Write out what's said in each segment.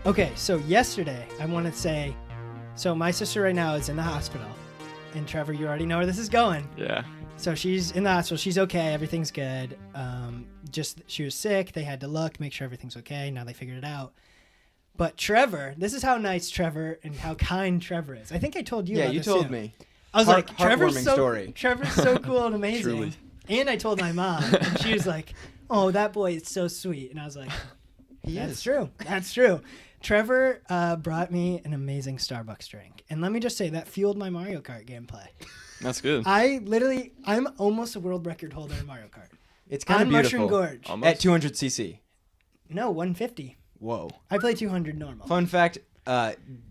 Okay, so yesterday, I want to say, so my sister right now is in the hospital. And Trevor, you already know where this is going. Yeah. So she's in the hospital. She's okay. Everything's good. Just she was sick. They had to look, make sure everything's okay. Now they figured it out. But Trevor, this is how nice Trevor and how kind Trevor is. I think I told you about this you told too. me. I was like, Trevor's story. so cool and amazing. Truly. And I told my mom, and she was like, oh, that boy is so sweet. And I was like, That's true. That's true. Trevor brought me an amazing Starbucks drink. And let me just say, that fueled my Mario Kart gameplay. That's good. I'm almost a world record holder in Mario Kart. It's kind of beautiful. Mushroom Gorge. Almost. At 200cc. No, 150. Whoa. I play 200 normal. Fun fact,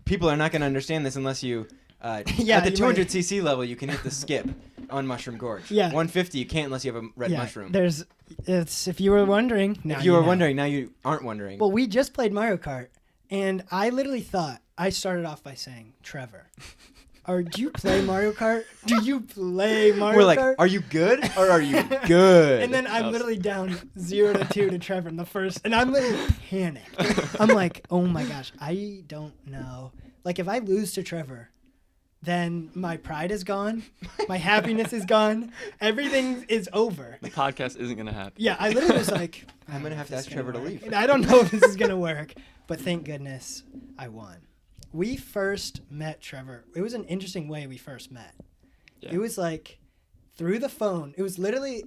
people are not going to understand this unless you... Yeah, at the you might- 200cc level, you can hit the skip on Mushroom Gorge. Yeah. 150, you can't unless you have a red mushroom. If you were wondering. Now If you were know. wondering, now you aren't wondering. Well, we just played Mario Kart, and I literally thought, I started off by saying, Trevor, do you play Mario Kart? Do you play Mario Kart? We're like, are you good or are you good? And then I'm literally down 0-2 to Trevor in the first, and I'm literally panicked. I'm like, oh my gosh, I don't know. Like, if I lose to Trevor, then my pride is gone, my happiness is gone, everything is over. The podcast isn't going to happen. Yeah, I literally was like, I'm going to have to ask Trevor to leave. And I don't know if this is going to work, but thank goodness I won. We first met Trevor. It was an interesting way we first met. Yeah. It was like through the phone. It was literally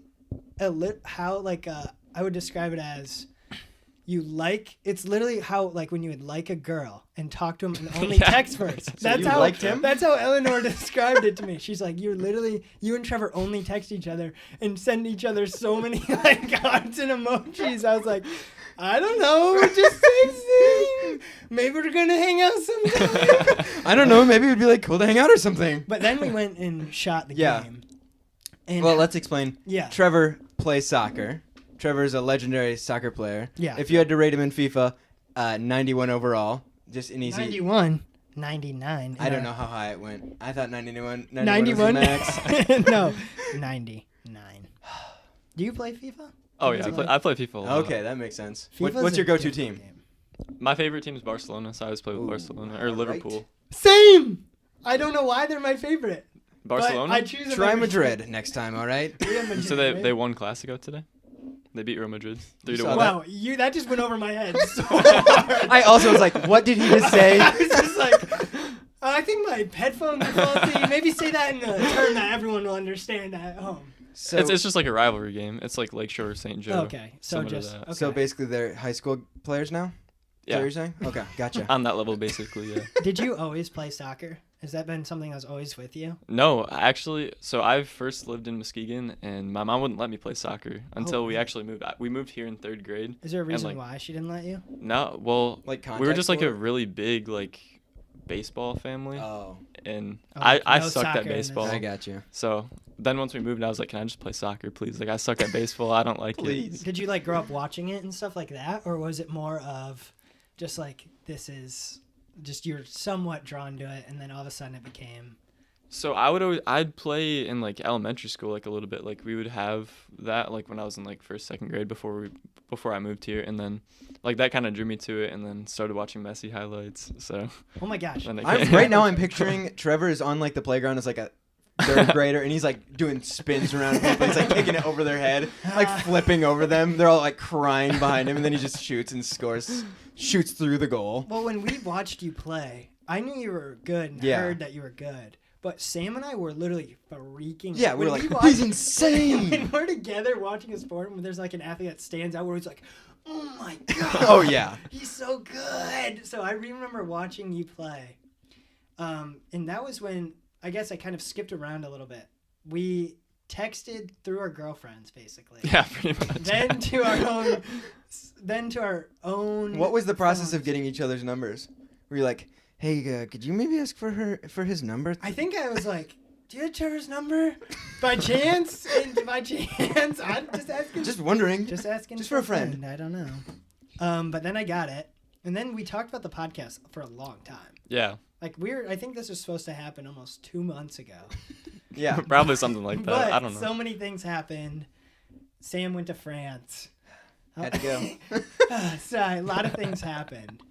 I would describe it as it's literally how like when you would like a girl and talk to him and only text first. So you liked him? That's how Eleanor described it to me. She's like, you and Trevor only text each other and send each other so many like hearts and emojis. I was like, I don't know, we're just texting. Maybe we're gonna hang out sometime. I don't know, maybe it'd be like cool to hang out or something. But then we went and shot the Yeah. game. And Well, let's explain. Yeah. Trevor plays soccer. Trevor's a legendary soccer player. Yeah. If you had to rate him in FIFA, 91 overall. Just an easy... 91. 99. I don't know how high it went. I thought 91 was 91? the max. No, 99. Do you play FIFA? Oh, yeah. I play FIFA a lot. Okay, that makes sense. FIFA's What's your a go-to different team? game. My favorite team is Barcelona, so I always play with Ooh, Barcelona. Or all Liverpool. right. Same! I don't know why they're my favorite. Barcelona? But I choose them Try every Madrid next time, all right? time. Real Madrid, So right? they won Clasico today? They beat Real Madrid 3-1. saw Wow, that just went over my head so hard. I also was like, what did he just say? I was just like, I think my headphones are faulty. Maybe say that in a term that everyone will understand at home. So, It's just like a rivalry game. It's like Lakeshore St. Joe. Okay, so similar to just that. okay. so basically they're high school players now? Is that Yeah. what you're saying? Okay, gotcha. On that level, basically, yeah. Did you always play soccer? Has that been something that was always with you? No, actually, so I first lived in Muskegon, and my mom wouldn't let me play soccer until we really? actually moved. We moved here in 3rd grade. Is there a reason like- why she didn't let you? No, well, Like we were contact just like a sport? really big like baseball family, Oh, and Oh, I no sucked soccer at in this. baseball. I got you. So then once we moved, I was like, can I just play soccer, please? Like I suck at baseball. I don't like Please. it. Did you like grow up watching it and stuff like that, or was it more of just like this is just you're somewhat drawn to it, and then all of a sudden it became? So I'd play in like elementary school like a little bit. Like we would have that like when I was in like 1st, 2nd grade before I moved here, and then like that kind of drew me to it, and then started watching Messi highlights. So Oh my gosh! then it I'm, came. right now I'm picturing Trevor is on like the playground as like a 3rd grader, and he's like doing spins around people. He's like kicking it over their head, like flipping over them. They're all like crying behind him, and then he just shoots and shoots through the goal. Well, when we watched you play, I knew you were good and Yeah. heard that you were good. But Sam and I were literally freaking. Yeah, we were When like, watch- he's insane. When we're together watching a sport, when there's like an athlete that stands out, where he's like, "Oh my god!" Oh yeah. He's so good. So I remember watching you play. And that was when I guess I kind of skipped around a little bit. We texted through our girlfriends, basically. Yeah, pretty much. Then to our own. What was the process phones. of getting each other's numbers? Were you like, hey, could you maybe ask for his number? I think I was like, do you have Trevor's number? By chance? And by chance, I'm just asking. Just wondering. Just asking. Just for a friend. I don't know. But then I got it. And then we talked about the podcast for a long time. Yeah, Like I think this was supposed to happen almost 2 months ago. Yeah. probably something like that. But I don't know. so many things happened. Sam went to France. Had to go. So a lot of things happened.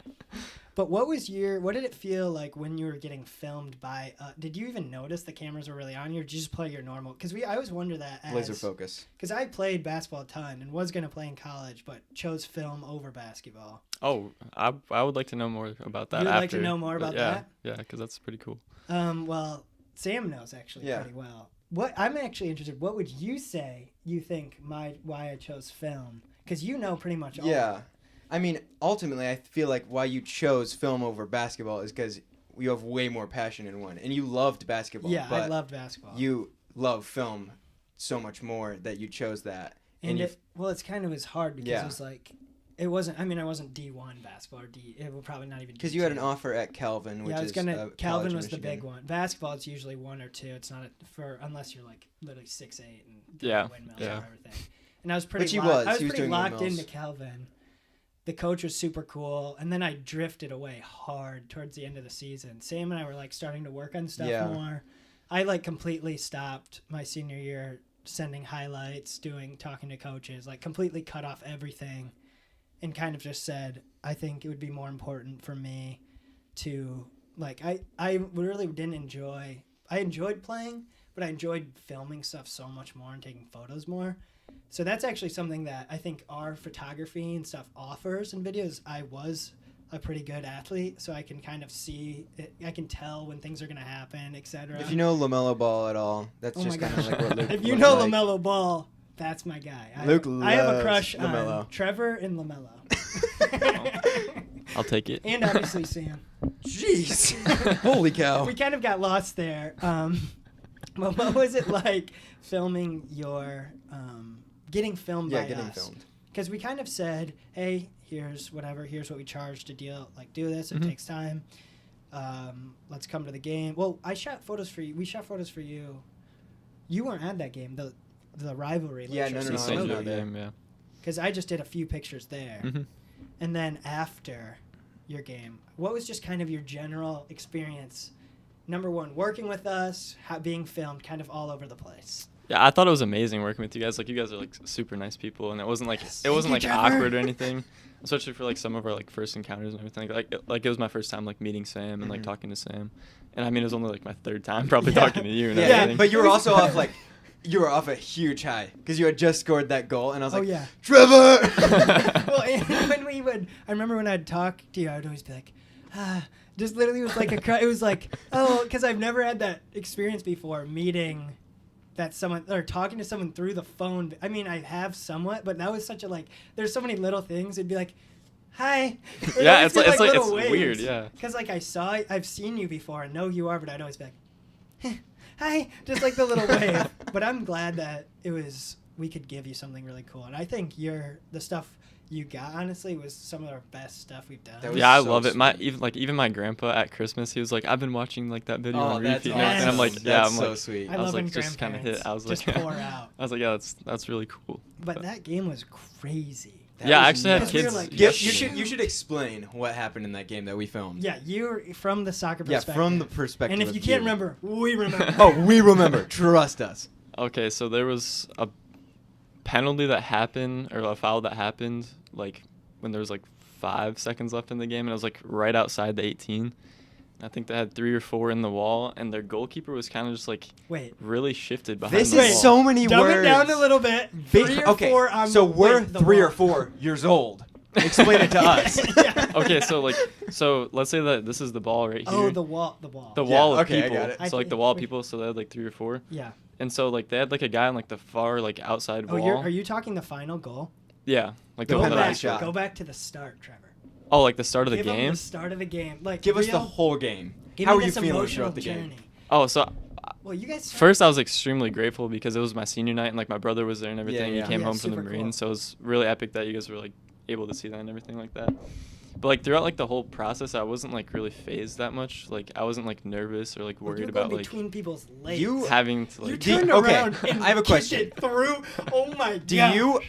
But what did it feel like when you were getting filmed by, did you even notice the cameras were really on you, or did you just play your normal? Because I always wonder that. Laser focus. Because I played basketball a ton and was going to play in college, but chose film over basketball. Oh, I would like to know more about that. You would after, like to know more about that? Yeah, because that's pretty cool. Well, Sam knows actually pretty well. I'm actually interested. What would you say you think why I chose film? Because you know pretty much all. Yeah. I mean, ultimately, I feel like why you chose film over basketball is because you have way more passion in one. And you loved basketball. Yeah, but I loved basketball. You love film so much more that you chose that. And it was hard because it was like, I wasn't D1 basketball or D. It would probably not even. Because you had an offer at Calvin, which Calvin was the big one. Basketball, it's usually 1 or 2. It's not unless you're like literally 6'8" and doing windmills and everything. And I was pretty. I was pretty locked into Calvin. The coach was super cool, and then I drifted away hard towards the end of the season. Sam and I were like starting to work on stuff more. I like completely stopped my senior year sending highlights, talking to coaches, like completely cut off everything, and kind of just said, I think it would be more important for me to like I really didn't enjoy. I enjoyed playing, but I enjoyed filming stuff so much more and taking photos more. So that's actually something that I think our photography and stuff offers in videos. I was a pretty good athlete, so I can kind of see it, I can tell when things are going to happen, etc. If you know LaMelo Ball at all, that's just kind of like what Luke If you know LaMelo Ball, that's my guy. I have a crush LaMelo. on Trevor and LaMelo. I'll take it. And obviously Sam. Jeez. Holy cow. We kind of got lost there. But what was it like filming your getting filmed by us? Yeah, getting filmed. Because we kind of said, hey, here's what we charge to do this. It takes time. Let's come to the game. Well, I shot photos for you. We shot photos for you. You weren't at that game, the rivalry. Yeah, no, I was not there. Yeah. Because I just did a few pictures there. Mm-hmm. And then after your game, what was just kind of your general experience? Number one, working with us, being filmed, kind of all over the place. Yeah, I thought it was amazing working with you guys. Like, you guys are like super nice people, and it wasn't like awkward or anything. Especially for like some of our like first encounters and everything. Like it was my first time like meeting Sam and like talking to Sam, and I mean it was only like my third time probably talking to you and everything. But you were also off a huge high because you had just scored that goal, and I was like, yeah. Trevor. Well, and I remember when I'd talk to you, I'd always be like, just literally was like it was like, oh, because I've never had that experience before, meeting that someone or talking to someone through the phone. I mean, I have somewhat, but that was such a there's so many little things. It'd be like, hi. Yeah, it's weird, yeah. Because I've seen you before and know who you are, but I'd always be like, hi, just like the little wave. But I'm glad that we could give you something really cool. And I think the stuff you got, honestly, was some of our best stuff we've done. Yeah, I love it. Even my grandpa at Christmas, he was like, I've been watching like that video on repeat. And I'm like, yeah, I'm so sweet. I love when just kind of hit. I was like, pour out. I was like, yeah, that's really cool. But that game was crazy. I actually had kids. You should explain what happened in that game that we filmed. Yeah, you're from the soccer perspective. Yeah, from the perspective. And if you can't remember, we remember. Oh, we remember. Trust us. Okay, so there was a penalty that happened, or a foul that happened, like when there was like 5 seconds left in the game, and it was like right outside the 18. I think they had 3 or 4 in the wall, and their goalkeeper was kind of just like really shifted behind the wall. This is so many Dumb words. It down a little bit. 3 or 4 on so we're 3 or 4 years old. Explain it to us. Okay, so let's say that this is the ball right here. Oh, the wall. The wall of people. I got it. So like the wall of people, so they had like 3 or 4. Yeah. And so like they had like a guy on like the far like outside wall. Are you talking the final goal? Yeah, like the one that I shot. Go back to the start, Trevor. Oh, like the start of the Give game? Him the start of the game. Like give us the whole game. How are you feeling throughout the game? Oh, so well, you guys first I was extremely grateful because it was my senior night and like my brother was there and everything. Yeah. He came home from the Marines, so it was really epic that you guys were like able to see that and everything like that. But like throughout like the whole process, I wasn't like really phased that much. Like I wasn't like nervous or like worried about like between people's legs. You having to like. You turned around and I have a question. It through. Oh my god.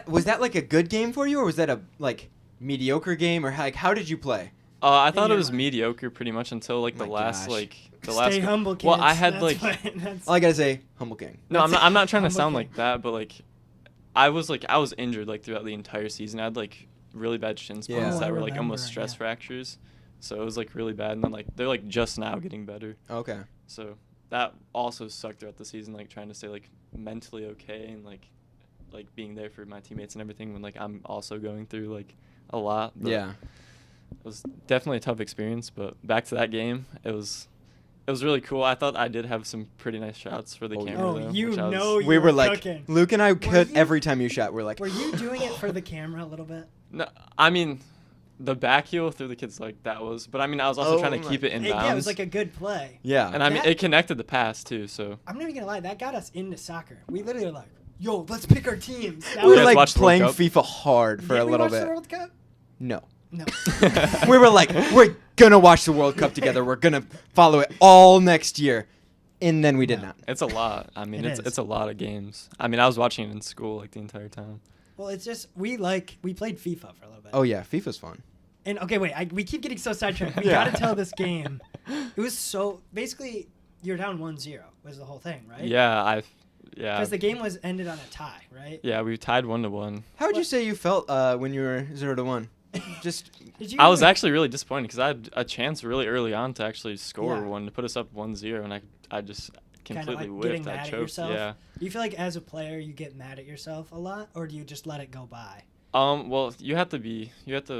Was that like a good game for you, or was that a like mediocre game, or how did you play? I thought it was mediocre pretty much until like the last. Stay humble, kids. Well, I had all I gotta say, humble king. No, I'm not trying to sound like that, but like I was injured like throughout the entire season. I had like really bad shin splints Yeah. Oh, that I were like remember, almost stress yeah. fractures. So it was like really bad, and then like they're like just now getting better. Okay. So that also sucked throughout the season, like trying to stay like mentally okay and like being there for my teammates and everything when like I'm also going through like a lot. But Yeah. it was definitely a tough experience. But back to that game, it was really cool. I thought I did have some pretty nice shots for the Oh, yeah. camera. Oh, though, you which I was, know We you were like, cooking. Luke and I could you- every time you shot. We're like, Were you doing it for the camera a little bit? No, I mean, the back heel through the kid's like that was, but I mean, I was also Oh trying to my- keep it in Yeah, bounds. it was like a good play. yeah. and I mean, That- it connected the pass too. So I'm not even gonna lie, that got us into soccer. We literally were like, yo, let's pick our teams. That we You were guys like watched the World playing Cup? FIFA hard for Did a we little watch bit. the World Cup? No. No. We were like, we're gonna watch the World Cup together. We're gonna follow it all next year, and then we did No. not. it's a lot. I mean, It it's is. a lot of games. I mean, I was watching it in school like the entire time. Well, it's just we played FIFA for a little bit. Oh yeah, FIFA's fun. And okay, wait, we keep getting so sidetracked. We Yeah. gotta tell this game. It was so basically you're down 1-0 was the whole thing, right? Yeah, Because the game was ended on a tie, right? yeah, we tied 1-1. How would you What- say you felt when you were 0-1? Just Did you? I was actually really disappointed because I had a chance really early on to actually score Yeah. one to put us up 1-0, and I just Kinda completely like getting whiffed. I mad at choked. yourself? Yeah. Do you feel like as a player you get mad at yourself a lot, or do you just let it go by? Well, you have to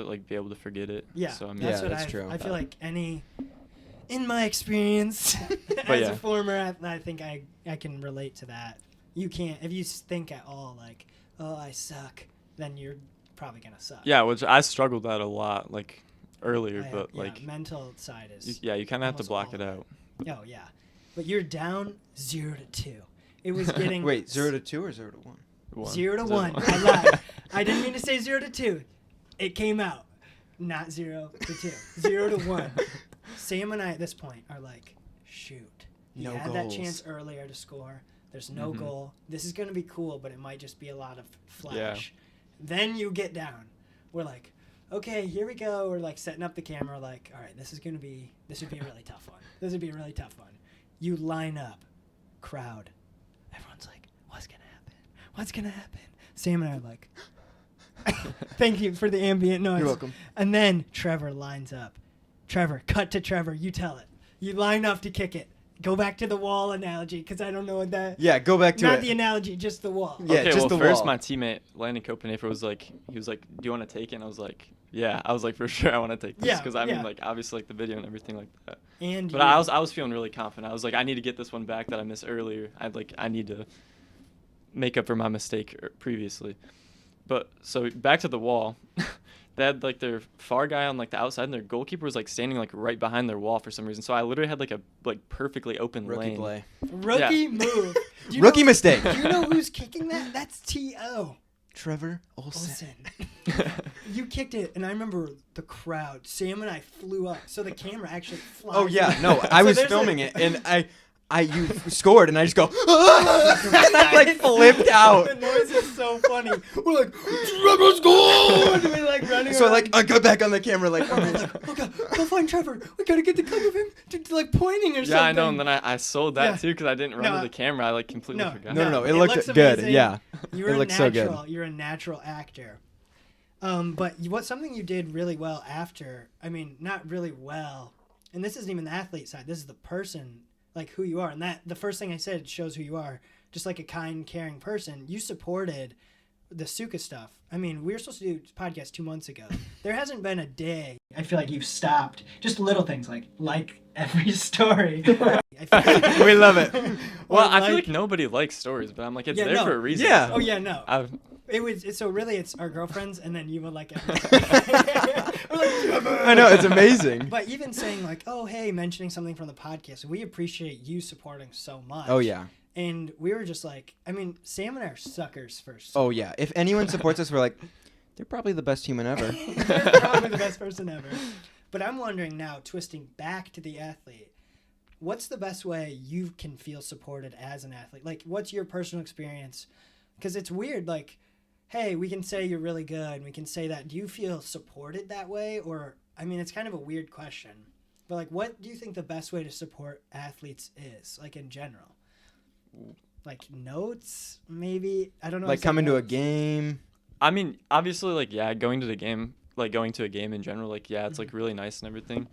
like be able to forget it. Yeah, So I mean, that's Yeah, what that's true. I feel like in my experience as yeah. a former, I think I can relate to that. You can't if you think at all like, oh, I suck, then you're probably gonna suck. yeah, which I struggled at a lot like earlier, but yeah, like mental side is. you kind of have to almost block all it of out. Oh yeah, but you're down 0-2. It was getting wait, 0-2 or 0-1? 0-1. I lied. I didn't mean to say 0-2. It came out. Not 0-2. 0-1. Sam and I at this point are like, shoot. He No had that goals. chance earlier to score. There's no Mhm. goal. This is going to be cool, but it might just be a lot of flash. Yeah. Then you get down. We're like, okay, here we go. We're like setting up the camera. Like, all right, this would be a really tough one. This would be a really tough one. You line up. Crowd. Everyone's like, what's going to happen? What's going to happen? Sam and I are like, thank you for the ambient noise. You're welcome. And then Trevor lines up. Trevor, cut to Trevor. You tell it. You line up to kick it. Go back to the wall analogy because I don't know what that. Yeah, go back to Not it. the analogy, just the wall. Yeah, okay, just well, the first wall. my teammate Landon Copenhagen was like, do you want to take it? And I was like, yeah. I was like, for sure, I want to take this Yeah, because I yeah. mean, like, obviously, like the video and everything like that. And But you- I was feeling really confident. I was like, I need to get this one back that I missed earlier. I need to make up for my mistake previously. But so back to the wall. They had like their far guy on like the outside, and their goalkeeper was like standing like right behind their wall for some reason. So I literally had like a perfectly open Rookie lane. play. Rookie Yeah. move. Do you Rookie know- mistake. Do you know who's kicking that? That's T.O. Trevor Olson. Olsen. You kicked it, and I remember the crowd. Sam and I flew up, so the camera actually flies. Oh yeah, up. no, I So was there's filming like- it, and you scored, and I just go, and I like flipped out. The noise is so funny. We're like, Trevor scored! And we're like running So around. like I got back on the camera like, We're like, oh god, go find Trevor. We gotta get the clip of him to like pointing or something. Yeah, I know. And then I sold that Yeah. too because I didn't run No, to the camera. I like completely no, forgot. no, it it looked looks good. amazing. Yeah, You're it a looks so good. natural. You're a natural actor. But something you did really well after. I mean, not really well. And this isn't even the athlete side. This is the person, like who you are. And that the first thing I said shows who you are. Just like a kind, caring person. You supported the Suka stuff. I mean, we were supposed to do a podcast 2 months ago. There hasn't been a day. I feel like you've stopped. Just little things like every story. We love it. Well, I feel like nobody likes stories, but I'm like, it's Yeah, there no. for a reason. Yeah. so Oh yeah, no. I've, So really, it's our girlfriends, and then you would like. We're like, I know, it's amazing. But even saying like, "Oh, hey," mentioning something from the podcast, we appreciate you supporting so much. Oh yeah. And we were just like, I mean, Sam and I are suckers first. Oh yeah. If anyone supports us, we're like, they're probably the best human ever. They're probably the best person ever. But I'm wondering now, twisting back to the athlete, what's the best way you can feel supported as an athlete? Like, what's your personal experience? Because it's weird, like, hey, we can say you're really good, and we can say that. Do you feel supported that way? Or, I mean, it's kind of a weird question. But, like, what do you think the best way to support athletes is, like, in general? Like, notes, maybe? I don't know. Like if coming to a notes. game. I mean, obviously, like, yeah, going to a game in general, like, yeah, it's like really nice and everything.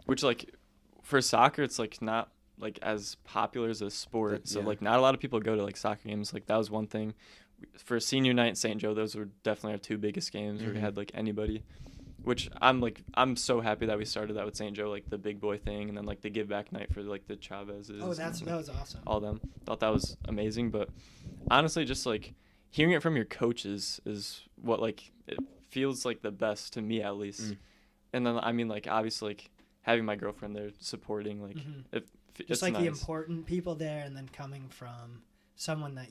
Which, like, for soccer, it's like not like as popular as a sport. So like, not a lot of people go to like soccer games. Like, that was one thing. For senior night in St. Joe, those were definitely our 2 biggest games where we had like anybody. Which I'm so happy that we started that with St. Joe, like the big boy thing, and then like the give back night for like the Chavezes. Oh, that was awesome. All them. Thought that was amazing. But honestly, just like hearing it from your coaches is what like it feels like the best to me at least. And then I mean, like, obviously, like having my girlfriend there supporting, like it's like nice. the important people there, and then coming from someone that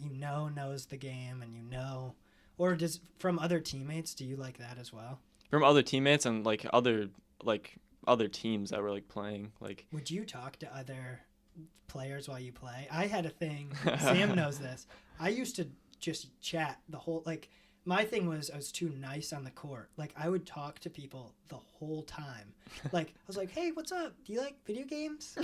knows the game, and or just from other teammates. Do you like that as well? From other teammates and like other teams that were like playing. Like, would you talk to other players while you play? I had a thing. Sam knows this. I used to just chat the whole, like, my thing was I was too nice on the court. Like, I would talk to people the whole time. Like, I was like, hey, what's up? Do you like video games?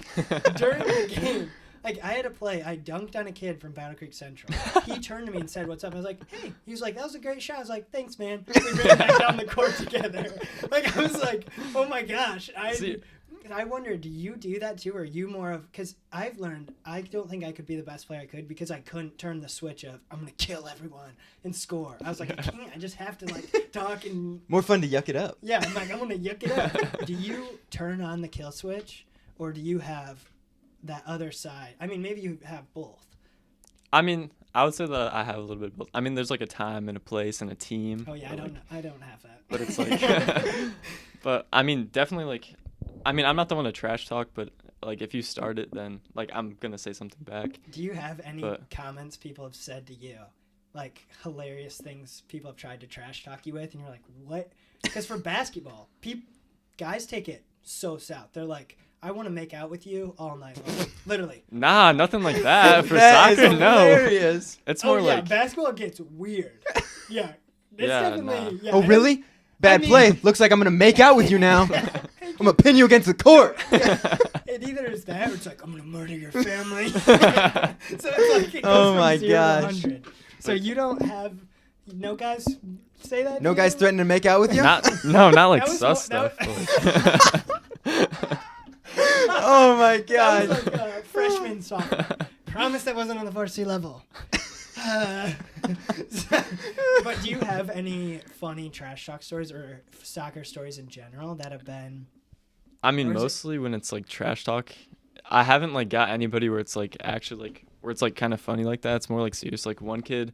During the game. Like, I had to play. I dunked on a kid from Battle Creek Central. He turned to me and said, what's up? I was like, hey. He was like, that was a great shot. I was like, thanks, man. We ran back down the court together. Like, I was like, oh, my gosh. I wonder, do you do that, too? Or are you more of... Because I've learned, I don't think I could be the best player I could because I couldn't turn the switch of, I'm going to kill everyone and score. I was like, I can't. I just have to, like, talk and... More fun to yuck it up. Yeah, I'm like, I'm going to yuck it up. Do you turn on the kill switch? Or do you have... that other side? I mean, maybe you have both. I mean, I would say that I have a little bit of both. I mean, there's like a time and a place and a team. Oh yeah, I don't have that. But it's like, but I mean, definitely like, I mean, I'm not the one to trash talk, but like if you start it, then like I'm gonna say something back. Do you have any comments people have said to you, like hilarious things people have tried to trash talk you with, and you're like, what? Because for basketball, guys take it so south. They're like, I want to make out with you all night long. Literally. Nah, nothing like that. For that soccer, is hilarious. No. It's more like... basketball gets weird. Yeah. It's definitely... Nah. Yeah, oh, really? Bad play. Looks like I'm going to make out with you now. I'm going to pin you against the court. It either is that or it's like, I'm going to murder your family. So it's like, it goes oh, from my 0 to gosh. 100. So you don't have... No guys say that? No guys threatening to make out with you? Not like sus stuff. Oh my god! That was like freshman sophomore. Promise that wasn't on the varsity level. But do you have any funny trash talk stories or soccer stories in general that have been? I mean, mostly when it's like trash talk, I haven't like got anybody where it's like actually like where it's like kind of funny like that. It's more like serious. Like one kid,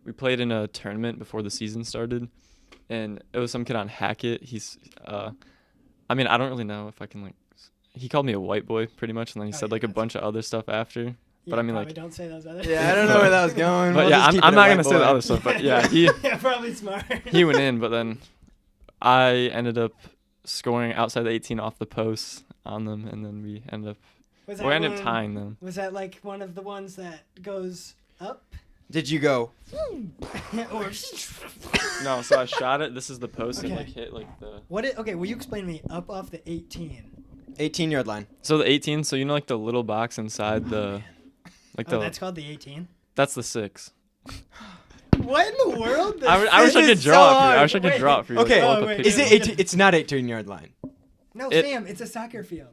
we played in a tournament before the season started, and it was some kid on Hackett. He's, I mean, I don't really know if I can like. He called me a white boy pretty much, and then he said like a bunch of other stuff after. Yeah, but I mean, like, don't say those other. Yeah, I don't know where that was going. But yeah, I'm not gonna say the other stuff. But yeah, he yeah, probably smart. He went in, but then I ended up scoring outside the 18 off the post on them, and then we ended up tying them. Was that like one of the ones that goes up? Did you go? Or no, so I shot it. This is the post okay. and like hit like the. Okay, will you explain to me up off the 18? 18-yard line. So the 18. So you know like the little box inside the, like the. That's called the 18. That's the 6. What in the world? I wish I could draw it for you. I wish I could draw it for you. Okay, like, is it 18? It's not 18-yard line. No, Sam, it's a soccer field.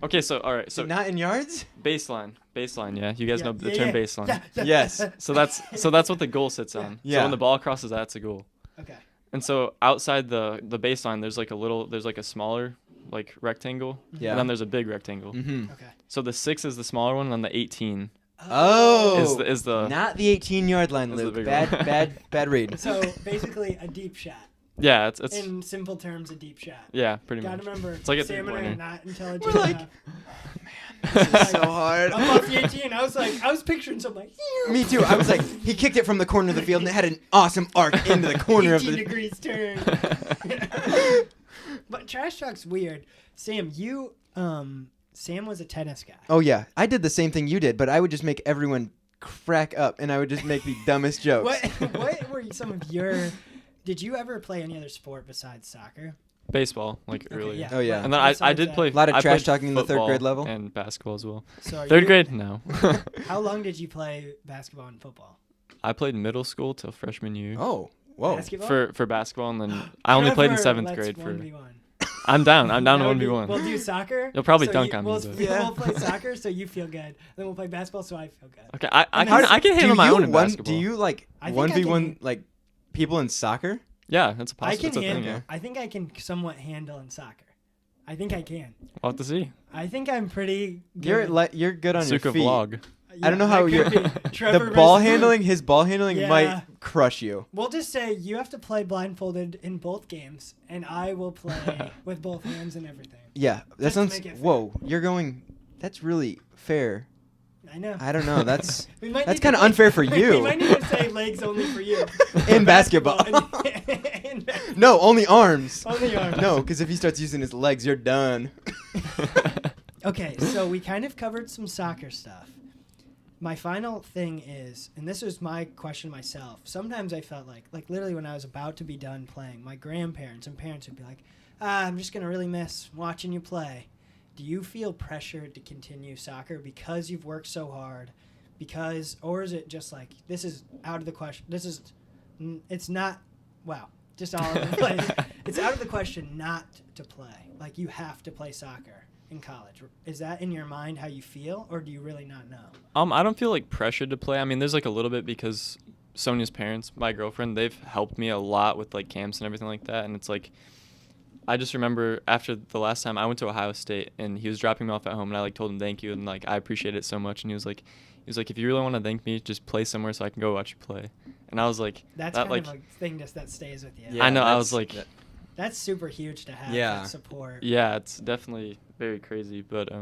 Okay, so all right, so not in yards. Baseline, yeah. You guys know the term baseline. Yeah. Yes. So that's what the goal sits on. Yeah. So when the ball crosses that, it's a goal. Okay. And so outside the baseline, there's like a smaller like rectangle. Yeah. And then there's a big rectangle. Mm-hmm. Okay. So the 6 is the smaller one, and then the 18. Oh. Is the not the 18-yard line, Luke. Bad read. So basically a deep shot. Yeah, it's in simple terms a deep shot. Yeah, pretty much. Gotta remember, it's like a Sam and I are not intelligent. We're like, man, this is so hard. I'm off the 18. I was picturing something like. Me too. I was like, he kicked it from the corner of the field, and it had an awesome arc into the corner of the. 18 degrees turn. But trash talk's weird. Sam, Sam was a tennis guy. Oh yeah, I did the same thing you did, but I would just make everyone crack up, and I would just make the dumbest jokes. What were some of your? Did you ever play any other sport besides soccer? Baseball, like earlier. Yeah. Oh yeah. And then I did play a lot of trash played talking in the third grade level and basketball as well. So third grade, no. How long did you play basketball and football? I played middle school till freshman year. Oh, Whoa. Basketball? for basketball, and then I only played in Trevor, 7th grade let's for. 1v1. I'm down to That would be- 1v1. We'll do soccer. You'll probably so dunk on me, We'll, but- we'll play soccer so you feel good. Then we'll play basketball so I feel good. Okay, I And can then- I can handle my own in basketball. Do you like I think I 1v1 can- like people in soccer? Yeah, that's a I possible. can That's a thing. handle. Yeah, I think I can somewhat handle in soccer. I think I can. we'll have to see. I think I'm pretty good. You're good on your Suka feet. vlog. I don't know how that you're. could be. Trevor The ball versus- handling, his ball handling Yeah. might crush you. We'll just say you have to play blindfolded in both games, and I will play with both hands and everything. Yeah, that Just to sounds. make it fair. Whoa, you're going. That's really fair. I know. I don't know. That's We might that's need kind of to- unfair for We you. might need to say legs only for you. In basketball. In basketball. No, only arms. Only arms. No, because if he starts using his legs, you're done. Okay, so we kind of covered some soccer stuff. My final thing is, and this was my question myself, sometimes I felt like literally when I was about to be done playing, my grandparents and parents would be like, I'm just going to really miss watching you play. Do you feel pressured to continue soccer because you've worked so hard? Or is it just like, this is out of the question, it's not, wow, just all over the place. It's out of the question not to play. Like, you have to play soccer in college. Is that in your mind how you feel, or do you really not know? I don't feel like pressured to play. I mean, there's like a little bit because Sonia's parents, my girlfriend, they've helped me a lot with like camps and everything like that. And it's like, I just remember after the last time I went to Ohio State and he was dropping me off at home and I like told him thank you and like I appreciate it so much. And he was like, if you really want to thank me, just play somewhere so I can go watch you play. And I was like, That's that kind like, of a thing that stays with you. Yeah, I know. I that's- was like, that- That's super huge to have Yeah. that support. yeah, it's definitely very crazy. But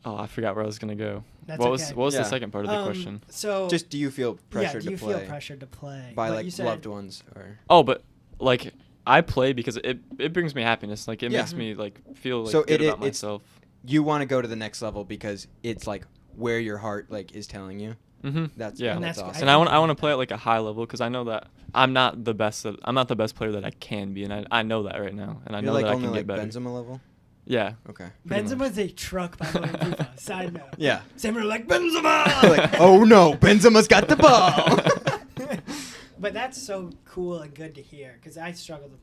I forgot where I was gonna go. That's what okay. was Yeah. the second part of the question? So Just do you feel pressured do you to play feel pressured to play by But like you said, loved ones or? Oh, but like I play because it brings me happiness. Like it Yeah. makes me like feel like So good about it's- myself. You want to go to the next level because it's like where your heart like is telling you. Mm-hmm. That's Yeah. And That's that's- awesome. And think I want to get play that. at like a high level because I know that I'm not the best. I'm not the best player that I can be, and I know that right now, and I You're know like that I only can like get better. Benzema level. Yeah. Okay. pretty much. Benzema's a truck by the way. People. Side note. Yeah. Sam and like Benzema. Like, oh no, Benzema's got the ball. But that's so cool and good to hear because I struggled with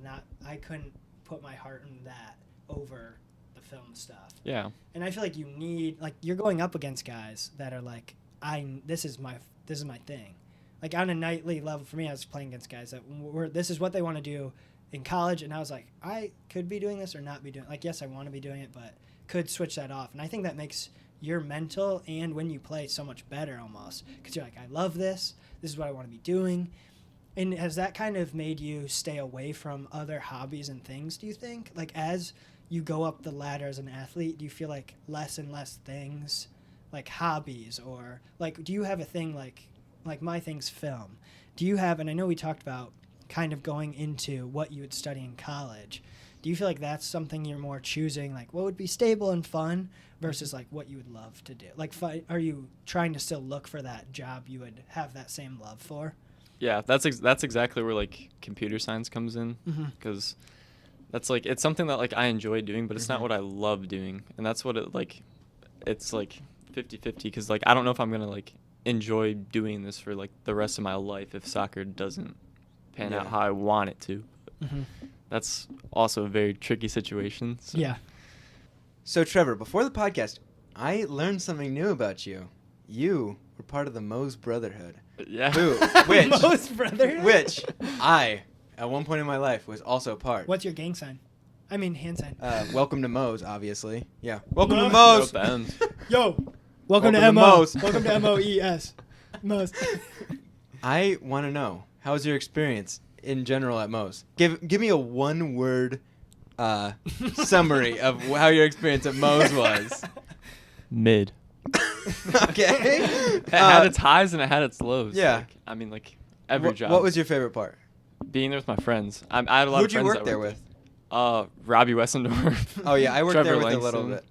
I couldn't put my heart in that over the film stuff. Yeah. And I feel like you need, like, you're going up against guys that are like, this is my thing. Like on a nightly level for me, I was playing against guys that this is what they want to do in college, and I was like, I could be doing this or not be doing. Like, yes, I want to be doing it, but could switch that off. And I think that makes your mental and when you play so much better almost because you're like, I love this. This is what I want to be doing. And has that kind of made you stay away from other hobbies and things, do you think? Like, as you go up the ladder as an athlete, do you feel like less and less things, like hobbies, or, like, do you have a thing like my thing's film? Do you have, and I know we talked about kind of going into what you would study in college, do you feel like that's something you're more choosing, like what would be stable and fun versus like what you would love to do? Like, are you trying to still look for that job you would have that same love for? Yeah. That's exactly where like computer science comes in because that's like it's something that like I enjoy doing, but it's not what I love doing, and that's what it's like 50-50 because like I don't know if I'm gonna like enjoy doing this for like the rest of my life if soccer doesn't pan out how I want it to. That's also a very tricky situation. So. Yeah. So Trevor, before the podcast, I learned something new about you. You were part of the Moe's Brotherhood. Yeah. Who? Which? Most brother. Which I, at one point in my life, was also part. What's your gang sign? I mean hand sign. Welcome to Moe's, obviously. Yeah. Welcome to Moe's. Moe's. Nope, and- Yo, welcome to Welcome to MO. Moe's. Welcome to MOES. Moe's. I want to know, how was your experience in general at Moe's? Give me a one-word summary of how your experience at Moe's was. Mid. Okay. It had its highs and it had its lows. Yeah. Like, I mean, like every job. What was your favorite part? being there with my friends? I had a lot Who'd of you friends work that there worked with? Robbie Wessendorf. Oh yeah, I worked Trevor there with a Langston. little bit.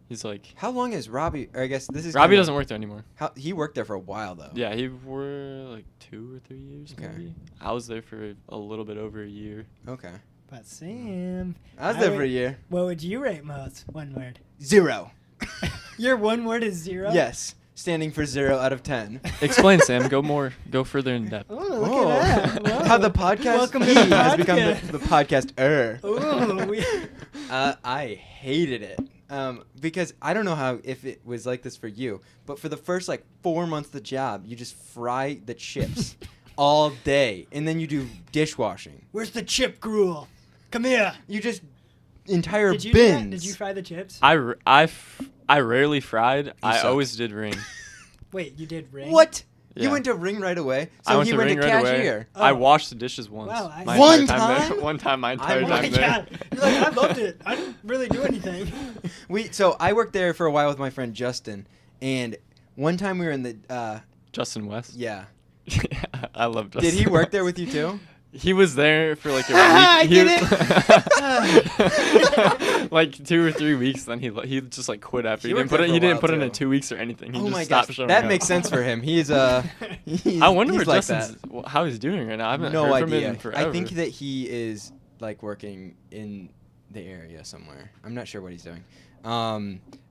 He's like How long is Robbie? Or I guess this is. Robbie kinda- doesn't work there anymore. He worked there for a while though. Yeah, he were like 2 or 3 years Okay. maybe. I was there for a little bit over a year. Okay. But Sam, I was there for a would- year. What would you rate most? One word. 0. Your one word is 0? Yes, standing for 0 out of 10. Explain, Sam. Go further in depth. Oh, look Whoa. at that. how the podcast Welcome to the has become podcast. the podcast. Ooh, I hated it. Because I don't know how if it was like this for you, but for the first like 4 months of the job, you just fry the chips all day, and then you do dishwashing. where's the chip gruel? Come here. You just entire Did you do that? bins. Did you fry the chips? I rarely fried. I sucked. always did ring. Wait, you did ring? What? Yeah. You went to ring right away. So I went he to went ring to right cashier. away. Oh. I washed the dishes once. Wow, I- My One entire time? there. One time, my entire Oh my time there. god! You're like, I loved it. I didn't really do anything. So I worked there for a while with my friend Justin, and one time we were in the Justin West. yeah. Yeah, I love Justin. Did he work there with you too? He was there for like a week. I He get was- like 2 or 3 weeks. Then he just like quit after. He He worked didn't put there it. for He a didn't while, put in too. a 2 weeks or anything. He Oh just my stopped gosh, showing that up. makes sense for him. He's I wonder he's what like Justin's how he's doing right now. I haven't no heard from him idea. in forever. I think that he is like working in the area somewhere. I'm not sure what he's doing.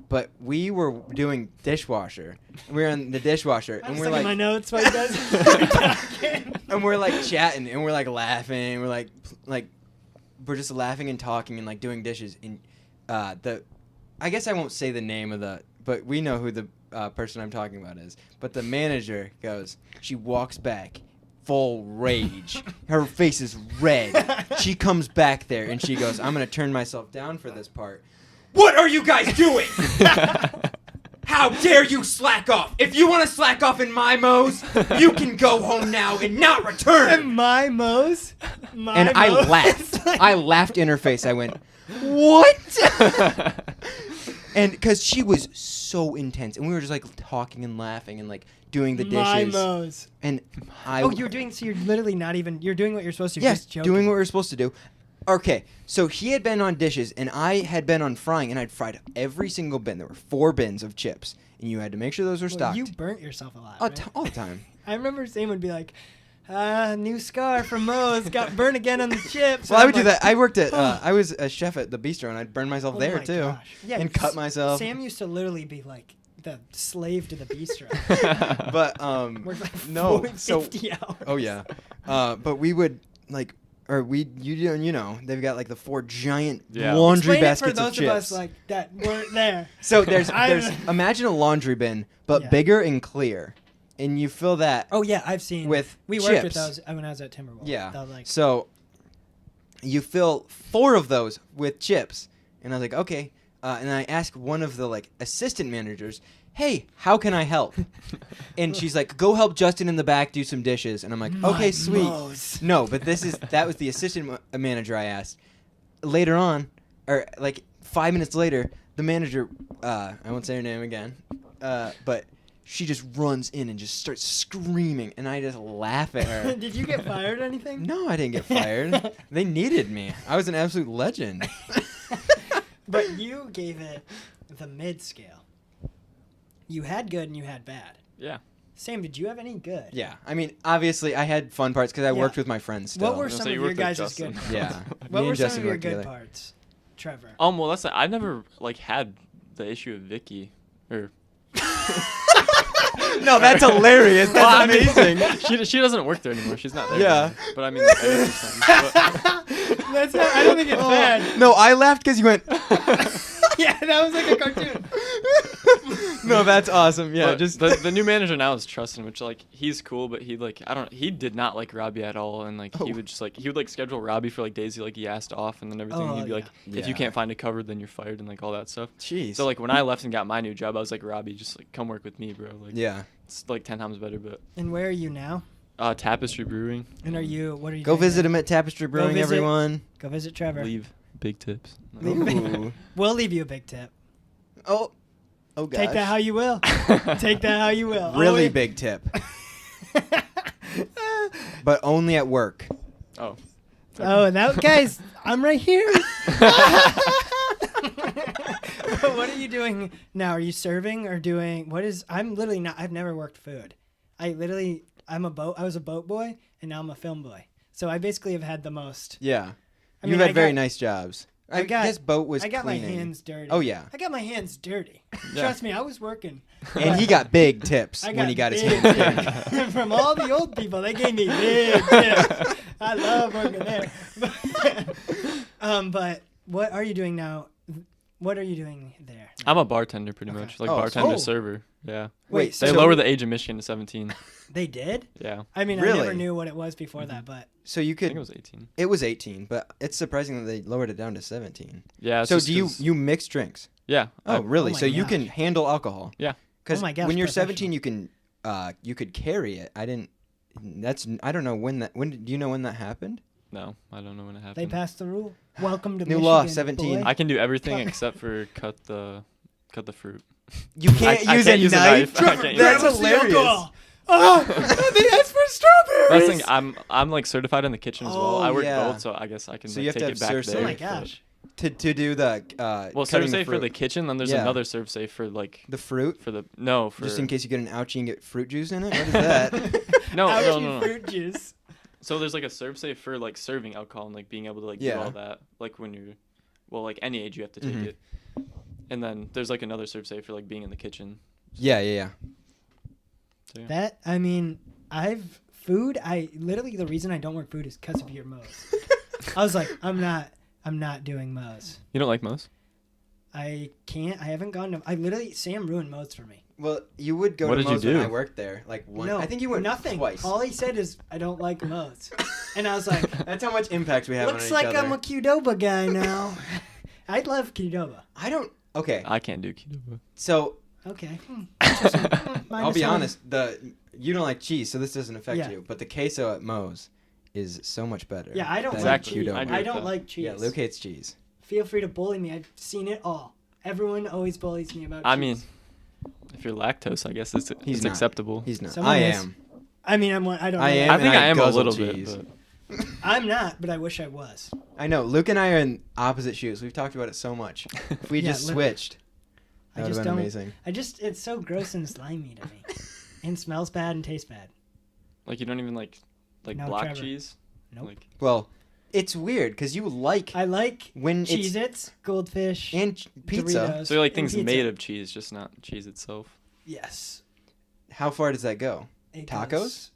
But we were doing dishwasher. We were in the dishwasher, I'm and just we're looking at my like, notes while you guys. and we're like chatting, and we're like laughing. We're like we're just laughing and talking and like doing dishes. And I guess I won't say the name of but we know who the person I'm talking about is. But the manager goes, she walks back, full rage. Her face is red. She comes back there and she goes, I'm gonna turn myself down for this part. What are you guys doing? How dare you slack off? If you want to slack off in my Mo's, you can go home now and not return. My Mo's? And I laughed. I laughed in her face. I went, what? And because she was so intense, and we were just like talking and laughing and like doing the dishes. My Mo's. And Oh, you're doing, so you're literally not even, you're doing what you're supposed to. yeah, You're just joking. doing what we were supposed to do. Okay, so he had been on dishes, and I had been on frying, and I'd fried every single bin. There were 4 bins of chips, and you had to make sure those were Well, stocked. you burnt yourself a lot. all, right? all the time. I remember Sam would be like, new scar from Mo's, got burnt again on the chips. Well, And I I'm would do like, that. I worked at, I was a chef at the bistro, and I'd burn myself oh there, my too. gosh. Yeah, and cut myself. Sam used to literally be like the slave to the bistro. But, Worked like no, 40, so, 50 hours. oh, yeah. But we would, like, you know, they've got, like, the 4 giant Yeah. laundry Explain it baskets for those of chips. of us like that weren't there. So there's I- imagine a laundry bin, but Yeah. bigger and clear. And you fill that Oh yeah, I've seen. with we worked with chips. those when I was at Timberwolf. Yeah. They'll, like, So you fill 4 of those with chips. And I was like, okay. And I asked one of the like assistant managers, hey, how can I help? And she's like, go help Justin in the back do some dishes. And I'm like, okay, My sweet. Mo's. No, but that was the assistant manager I asked. Later on, or like 5 minutes later, the manager, I won't say her name again, but she just runs in and just starts screaming, and I just laugh at her. Did you get fired or anything? No, I didn't get fired. They needed me. I was an absolute legend. But you gave it the mid scale. You had good and you had bad. Yeah. Sam, did you have any good? Yeah, I mean, obviously, I had fun parts because I Yeah. worked with my friends still. What were So some you of your worked with guys' Justin. good parts? Yeah. What Me were and some Justin of your worked good together. parts, Trevor? Well, that's I never like had the issue of Vicky or. No, that's hilarious. Well, I That's mean, amazing. she doesn't work there anymore. She's not there. Yeah. anymore. But I mean, like, I guess it's something. That's not, I don't think it's bad. No, I laughed because you went. Yeah, that was like a cartoon. No, that's awesome. Yeah, But just the new manager now is Tristan, which like he's cool, but he did not like Robbie at all, and like Oh. he would schedule Robbie for like days he asked off, and then everything. Oh, He'd be like, if yeah. you can't find a cover, then you're fired, and like all that stuff. Jeez. So like when I left and got my new job, I was like, Robbie, just like come work with me, bro. Like yeah. it's like 10 times better. But And where are you now? Tapestry Brewing, And what are you Go doing visit now? him at Tapestry Brewing, visit. everyone. Go visit Trevor. leave big tips. Ooh. We'll leave you a big tip. Oh gosh. Take that how you will. Take that how you will. Really Only- big tip, but only at work. Oh. Oh, that guys, I'm right here. What are you doing now? Are you serving or doing I'm literally not. I've never worked food. I was a boat boy and now I'm a film boy. So I basically have had the most. Yeah. I You've mean, had very nice jobs. I guess boat was I got cleaning. my hands dirty. Oh, yeah. I got my hands dirty. Yeah. Trust me, I was working. And he got big tips I when he got his big hands dirty. tips. From all the old people, they gave me big tips. I love working there. But what are you doing now? What are you doing there? I'm a bartender pretty Okay. much, like Oh, bartender oh. server. Yeah. Wait, They so- lowered the age of Michigan to 17. They did? Yeah. I mean, I Really? never knew what it was before that, but So you I think could. it was 18. It was 18, but it's surprising that they lowered it down to 17. Yeah. It's So just do you 'cause- mix drinks? Yeah. Oh, really? Oh my so you gosh. can handle alcohol? Yeah. Because Oh my gosh, when you're professional. 17, you could carry it. I don't know when that. Do you know when that happened? No, I don't know when it happened. they passed the rule. Welcome to New Michigan, law, 17. boy. I can do everything except for cut the fruit. You can't I use can't a use a knife. knife. I can't That's use a Grab us the hilarious. alcohol. Oh, they asked for strawberries. That's the thing. I'm like certified in the kitchen as well. Oh, I work yeah. both, so I guess I can So like, you have take to it have back serve there. Oh my safe. gosh. To do the Well, cutting serve safe for fruit. the kitchen, then there's Yeah. another serve safe for like The fruit, for the no for just in case you get an ouchie and get fruit juice in it. What is that? no, Ouchie no. fruit juice. So there's like a serve safe for like serving alcohol and like being able to like Yeah. do all that like when you're like any age you have to take Mhm. it. And then there's like another serve safe for like being in the kitchen. yeah. So, yeah. That, I mean, literally the reason I don't work food is because of your Moe's. I was like, I'm not doing Moe's. You don't like Moe's? I can't, I haven't gone to, Sam ruined Moe's for me. Well, you would go What to did you Moe's when do? I worked there. Like one. No, I think you went nothing. twice. All he said is, I don't like Moe's. And I was like, That's how much impact we have looks on like each other. I'm a Qdoba guy now. I love Qdoba. I don't. Okay, I can't do keto. so Okay. Interesting. Minus I'll be one. honest. You don't like cheese, so this doesn't affect Yeah. you. But the queso at Moe's is so much better. Yeah, I don't than like Exactly. cheese. Qdoba. I agree I with don't that. like cheese. Yeah, Luke hates cheese. Feel free to bully me. I've seen it all. Everyone always bullies me about I cheese. mean, if you're lactose, I guess it's He's not. acceptable. He's not. Someone I is. am. I mean, I don't know. I am. I think and I am a guzzle little cheese. bit. I'm not, but I wish I was. I know. Luke and I are in opposite shoes. We've talked about it so much. If we Yeah, just literally. switched, I that would just have been don't. amazing. It's so gross and slimy to me, and smells bad and tastes bad. Like you don't even like No, block Trevor. cheese. Nope. Like Well, it's weird because you like I like when it's Cheez-Its, Goldfish, and pizza. Doritos, so you like and things pizza. made of cheese, just not cheese itself. Yes. How far does that go? It Tacos? goes-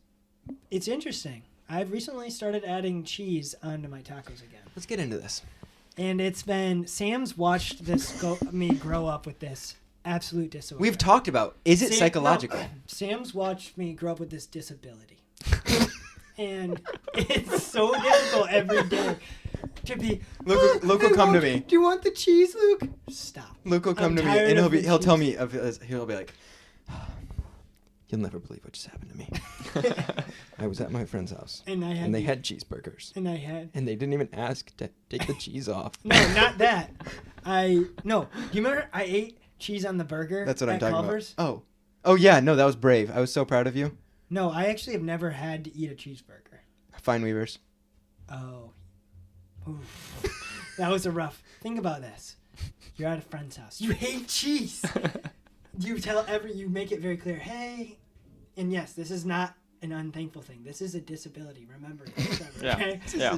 It's interesting. I've recently started adding cheese onto my tacos again. Let's get into this. And it's been Sam's watched me grow up with this absolute disorder. We've talked about is it Sam- psychological? no, Sam's watched me grow up with this disability. And it's so difficult every day to be Luke will hey, come to Luke, me. Do you want the cheese, Luke? Stop. Luke will come I'm to me tired and of the he'll tell cheese. me he'll be like, "You'll never believe what just happened to me. I was at my friend's house And I had and they had cheeseburgers and I had and they didn't even ask to take the cheese off." no, not that. Do you remember I ate cheese on the burger? That's what I'm at talking Culver's? about. Oh yeah, no, that was brave. I was so proud of you. No, I actually have never had to eat a cheeseburger. Fine Weavers. Oh. Oof. That was a rough. Think about this. You're at a friend's house. You hate cheese. You make it very clear, hey, and yes, this is not an unthankful thing. This is a disability. Remember this, Trevor, Yeah. okay? Yeah.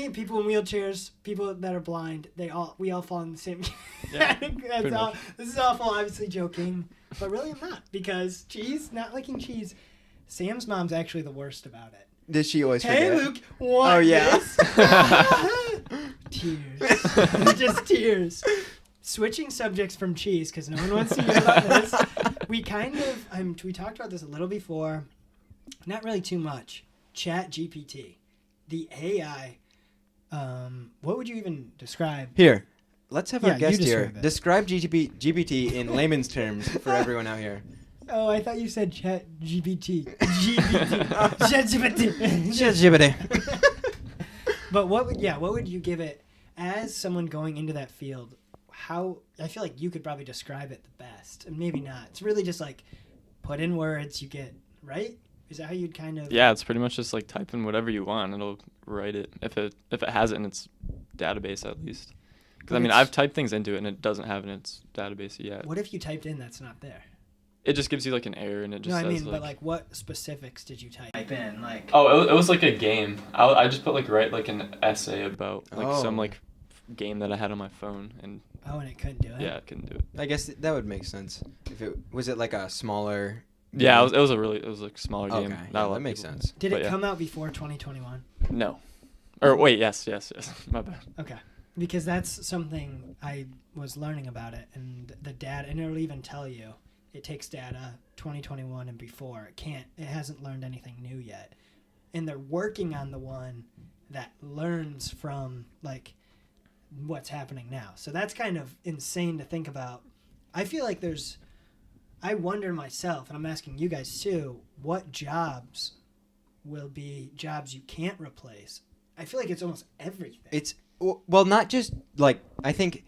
People in wheelchairs, people that are blind, we all fall in the same Yeah, category. much. This is awful, obviously joking, but really I'm not, because cheese, not liking cheese, Sam's mom's actually the worst about it. Did she always Hey, forget? Luke, want Oh, yeah. this? Tears. Just tears. Switching subjects from cheese, because no one wants to hear about this. We kind of, we talked about this a little before. Not really too much. Chat GPT. The AI. What would you even describe? Here, let's have Yeah, our you guest here describe it. describe GPT in layman's terms for everyone out here. Oh, I thought you said Chat GPT. GPT. Chat GPT. GPT. But what would you give it as someone going into that field? How I feel like you could probably describe it the best, and maybe not. It's really just like put in words you get, right? Is that how you'd kind of? Yeah, it's pretty much just like type in whatever you want. It'll write it if it has it in its database at least. Because I mean, I've typed things into it and it doesn't have it in its database yet. What if you typed in that's not there? it just gives you like an error, and it just No, I says mean, but like, what specifics did you type in? Like, Oh, it was like a game. I just put like write like an essay about like some Oh. like game that I had on my phone, and oh, and it couldn't do it. yeah, I couldn't do it. I guess that would make sense. If it was it like a smaller. Yeah, game? it was like a smaller game. Okay, Not yeah, a lot that of makes people. sense. Did But it yeah. come out before 2021? No, or wait, yes, my bad. Okay. Because that's something I was learning about it, and the data, and it'll even tell you it takes data 2021 and before. It hasn't learned anything new yet. And they're working on the one that learns from like what's happening now. So that's kind of insane to think about. I feel like I wonder myself, and I'm asking you guys too, what jobs will be jobs you can't replace? I feel like it's almost everything. It's well, not just like I think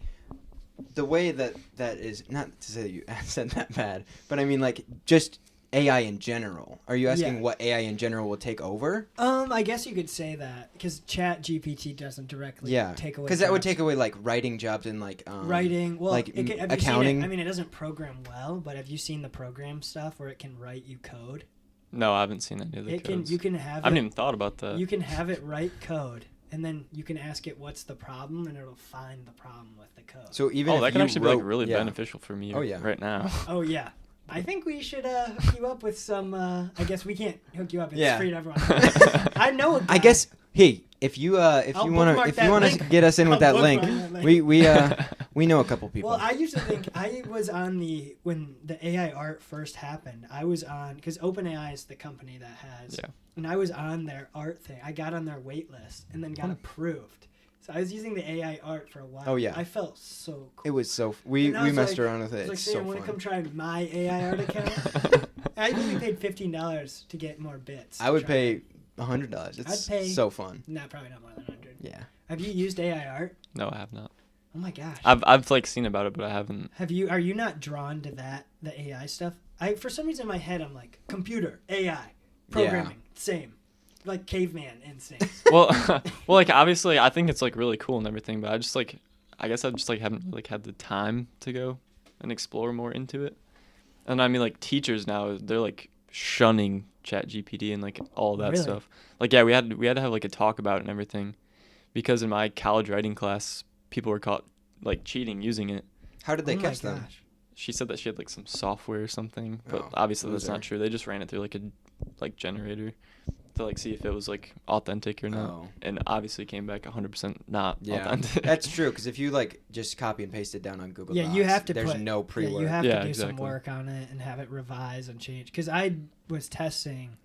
the way that is not to say that you said that bad, but I mean like just AI in general. Are you asking Yeah. what AI in general will take over? I guess you could say that because Chat GPT doesn't directly take away. Because that would jobs. take away like writing jobs and like Writing. Well, like have you seen accounting. it? I mean, it doesn't program well, but have you seen the program stuff where it can write you code? No, I haven't seen any of the It codes. can. You can have. I haven't it, even thought about that. You can have it write code, and then you can ask it what's the problem, and it'll find the problem with the code. So even if that can you actually wrote, be like really yeah. beneficial for me Oh, yeah. right now. Oh yeah. I think we should hook you up with some. I guess we can't hook you up. It's Yeah. free to everyone. I know a guy. I guess hey, if you I'll want bookmark to that link. get us in with I'll that link, bookmark that link. we know a couple people. Well, I used to think I was on when the AI art first happened. I was on because OpenAI is the company that has, Yeah. and I was on their art thing. I got on their wait list and then got approved. So I was using the AI art for a while. Oh, yeah. I felt so cool. It was so we And I we was messed like- around with I it. was It's like, so Sam, want to fun. come try my AI art account? I usually paid $15 to get more bits. I would pay $100. It's I'd pay- so fun. No, probably not more than 100. Yeah. Have you used AI art? No, I have not. Oh my gosh. I've like seen about it, but I haven't. Are you not drawn to the AI stuff? For some reason in my head I'm like computer, AI, programming, same. Like caveman instincts. Well, like obviously I think it's like really cool and everything, but I guess I just like haven't like had the time to go and explore more into it. And I mean like teachers now, they're like shunning Chat GPT and like all that Really? stuff. Like yeah, we had to have like a talk about it and everything, because in my college writing class, people were caught like cheating using it. How did they Oh my catch them? gosh. She said that she had like some software or something, but Oh, obviously that's loser. not true. They just ran it through like a generator to like see if it was like authentic or not, Oh. and obviously came back 100% not Yeah, authentic. that's true. Because if you like just copy and paste it down on Google Yeah, Docs, you have to there's put no pre-work. you have Yeah, to do some exactly. work on it and have it revise and change. Because I was testing.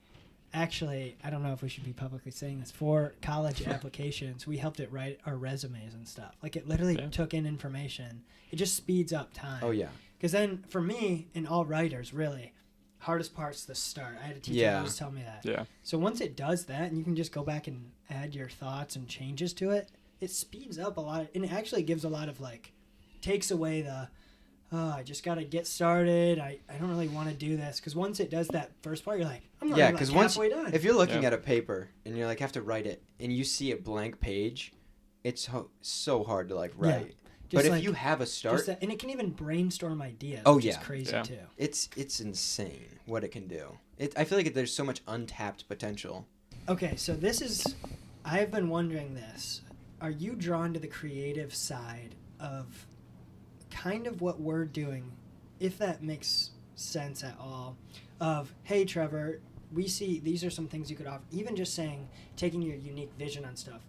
Actually, I don't know if we should be publicly saying this. For college applications, we helped it write our resumes and stuff. Like it literally Yeah. took in information. It just speeds up time. Oh yeah. Because then, for me, and all writers, really, hardest part's the start. I had a teacher Yeah. always tell me that. Yeah. So once it does that, and you can just go back and add your thoughts and changes to it, it speeds up a lot. And it actually gives a lot of, like, takes away the, oh, I just got to get started. I don't really want to do this. Because once it does that first part, you're like, I'm not Yeah, like because once halfway done. if you're looking Yeah. at a paper and you're like have to write it and you see a blank page, it's so hard to like Yeah. write. Just But like- if you have a start, Just that, and it can even brainstorm ideas, Oh, which is yeah. crazy, Yeah. too. it's insane what it can do. I feel like there's so much untapped potential. Okay, so I've been wondering this. Are you drawn to the creative side of kind of what we're doing, if that makes sense at all, of, hey, Trevor, we see these are some things you could offer, even just saying, taking your unique vision on stuff.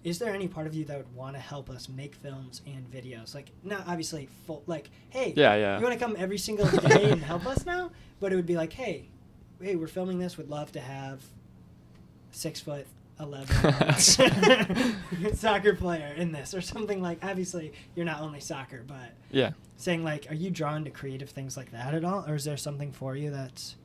Is there any part of you that would want to help us make films and videos? Like, not obviously full, like, hey, Yeah. you want to come every single day and help us now? But it would be like, hey, we're filming this. Would love to have 6'11" soccer player in this or something like. Obviously, you're not only soccer, but Yeah. saying like, are you drawn to creative things like that at all, or is there something for you that's